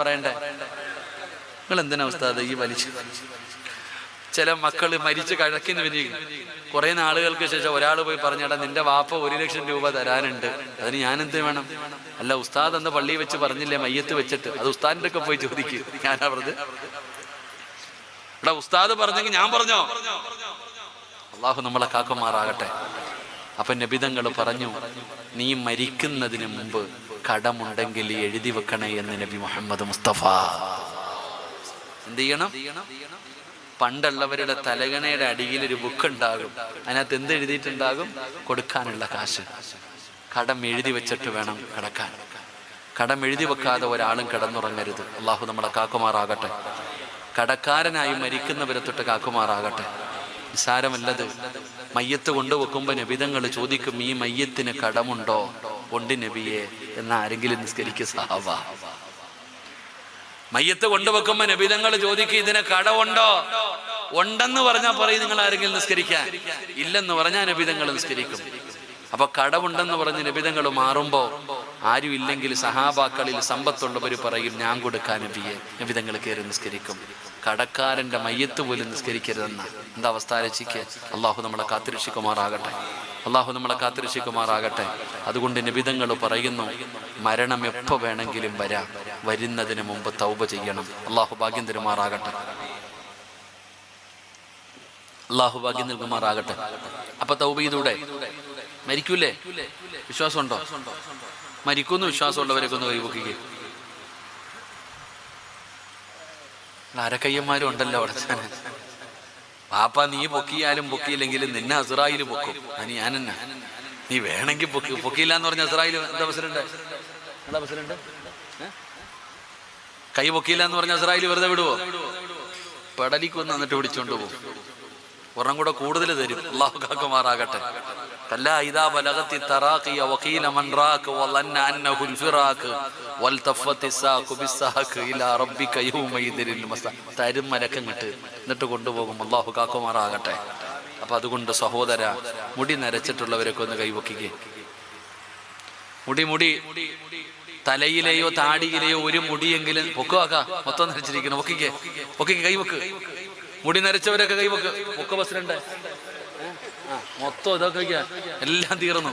പറയണ്ടേ? നിങ്ങൾ എന്തിനാ ഉസ്താദ് ഈ വലിച്ചു? ചില മക്കള് മരിച്ച് കിടക്കുന്ന വരിക, കുറെ നാളുകൾക്ക് ശേഷം ഒരാൾ പോയി പറഞ്ഞേടാ, നിന്റെ വാപ്പ 1 ലക്ഷം രൂപ തരാനുണ്ട്, അതിന് ഞാൻ എന്ത് വേണം? അല്ല, ഉസ്താദ് എന്ന് പള്ളിയിൽ വെച്ച് പറഞ്ഞില്ലേ മയ്യത്ത് വെച്ചിട്ട്, അത് ഉസ്താദിന്റെ ഒക്കെ പോയി ചോദിക്കും. ഞാനാ പറഞ്ഞത്? എടാ, ഉസ്താദ് പറഞ്ഞെങ്കിൽ ഞാൻ പറഞ്ഞോ? അള്ളാഹു നമ്മളെ കാക്കുമാറാകട്ടെ. അപ്പൊ നബിതങ്ങൾ പറഞ്ഞു, നീ മരിക്കുന്നതിന് മുമ്പ് കടമുണ്ടെങ്കിൽ എഴുതി വെക്കണേ എന്ന് നബി മുഹമ്മദ് മുസ്തഫ. എന്ത് ചെയ്യണം? പണ്ടുള്ളവരുടെ തലകണയുടെ അടിയിൽ ഒരു ബുക്ക് ഉണ്ടാകും, അതിനകത്ത് എന്ത് എഴുതിയിട്ടുണ്ടാകും? കൊടുക്കാനുള്ള കാശ്. കടം എഴുതി വെച്ചിട്ട് വേണം കിടക്കാൻ. കടം എഴുതി വെക്കാതെ ഒരാളും കിടന്നുറങ്ങരുത്. അള്ളാഹു നമ്മളെ കാക്കുമാറാകട്ടെ. കടക്കാരനായി മരിക്കുന്നവരെ തൊട്ട് കാക്കുമാറാകട്ടെ. നിസാരമല്ലത്. മയ്യത്ത് കൊണ്ടുവെക്കുമ്പോ നബിതങ്ങൾ ചോദിക്കും, ഈ മയ്യത്തിന് കടമുണ്ടോ? ഉണ്ട് നബിയെ എന്ന് ആരെങ്കിലും നിസ്കരിക്കുക സഹാബ. മയ്യത്ത് കൊണ്ടുവെക്കുമ്പോ നബിതങ്ങൾ ചോദിക്കും, ഇതിന് കടമുണ്ടോ? ഉണ്ടെന്ന് പറഞ്ഞാൽ പറയും നിങ്ങൾ ആരെങ്കിലും നിസ്കരിക്കാൻ. ഇല്ലെന്ന് പറഞ്ഞാൽ നബിതങ്ങൾ നിസ്കരിക്കും. അപ്പൊ കടമുണ്ടെന്ന് പറഞ്ഞ് നബിതങ്ങൾ മാറുമ്പോ ആരും ഇല്ലെങ്കിൽ സഹാബാക്കളിൽ സമ്പത്തുള്ളവർ പറയും, ഞാൻ കൊടുക്കാൻ നബിയെ. നബിതങ്ങൾ കയറി നിസ്കരിക്കും. കടക്കാരന്റെ മയ്യത്ത് പോലും നിസ്കരിക്കരുതെന്ന എന്താ അവസ്ഥ ആലോചിക്കുക. അള്ളാഹു നമ്മളെ കാത്തുരക്ഷിക്കുമാറാകട്ടെ. അള്ളാഹു നമ്മളെ കാത്തുരക്ഷിക്കുമാറാകട്ടെ. അതുകൊണ്ട് നബിതങ്ങൾ പറയുന്നു, മരണം എപ്പോ വേണമെങ്കിലും വരാം, വരുന്നതിന് മുമ്പ് തൗബ ചെയ്യണം. അള്ളാഹു ഭാഗ്യം തരുമാറാകട്ടെ. അള്ളാഹു ഭാഗ്യം നൽകുമാറാകട്ടെ. അപ്പൊ തൗബ ചെയ്തൂടെ? മരിക്കൂലേ? വിശ്വാസമുണ്ടോ? മരിക്കുന്നു വിശ്വാസമുള്ളവരൊക്കെ ഒന്ന് കൈപൊക്കിക്കേ. അരക്കയ്യന്മാരും ഉണ്ടല്ലോ അവിടെ. പാപ്പ, നീ പൊക്കിയാലും പൊക്കിയില്ലെങ്കിലും നിന്നെ അസ്രായിൽ പൊക്കും. അതിന് ഞാൻ എന്നാ? നീ വേണമെങ്കിൽ പൊക്കിയില്ല എന്ന് പറഞ്ഞ അസ്രായിൽ എന്താ അവസരമുണ്ട്? കൈ പൊക്കിയില്ല എന്ന് പറഞ്ഞ അസ്രായിൽ വെറുതെ വിടുവോ? പെടലിക്കൊന്ന് എന്നിട്ട് പിടിച്ചോണ്ട് പോകും. ഒരെണ്ണം കൂടെ കൂടുതൽ തരും. അള്ളാഹു കാക്കുമാറാകട്ടെ. തരും മലക്കങ്ങിട്ട് എന്നിട്ട് കൊണ്ടുപോകും. അള്ളാഹു കാക്കുമാറാകട്ടെ. അപ്പൊ അതുകൊണ്ട് സഹോദര, മുടി നരച്ചിട്ടുള്ളവരൊക്കെ ഒന്ന് കൈവക്കിക്കേ. മുടി തലയിലെയോ താടിയിലെയോ ഒരു മുടിയെങ്കിലും പൊക്കുക. മൊത്തം നരച്ചിരിക്കണം. പൊക്കിക്കേ, കൈവക്ക്. മുടി നരച്ചവരൊക്കെ കൈവക്ക്. പൊക്ക ബസ്സിലുണ്ട്. മൊത്തം ഇതൊക്കെ എല്ലാം തീർന്നു.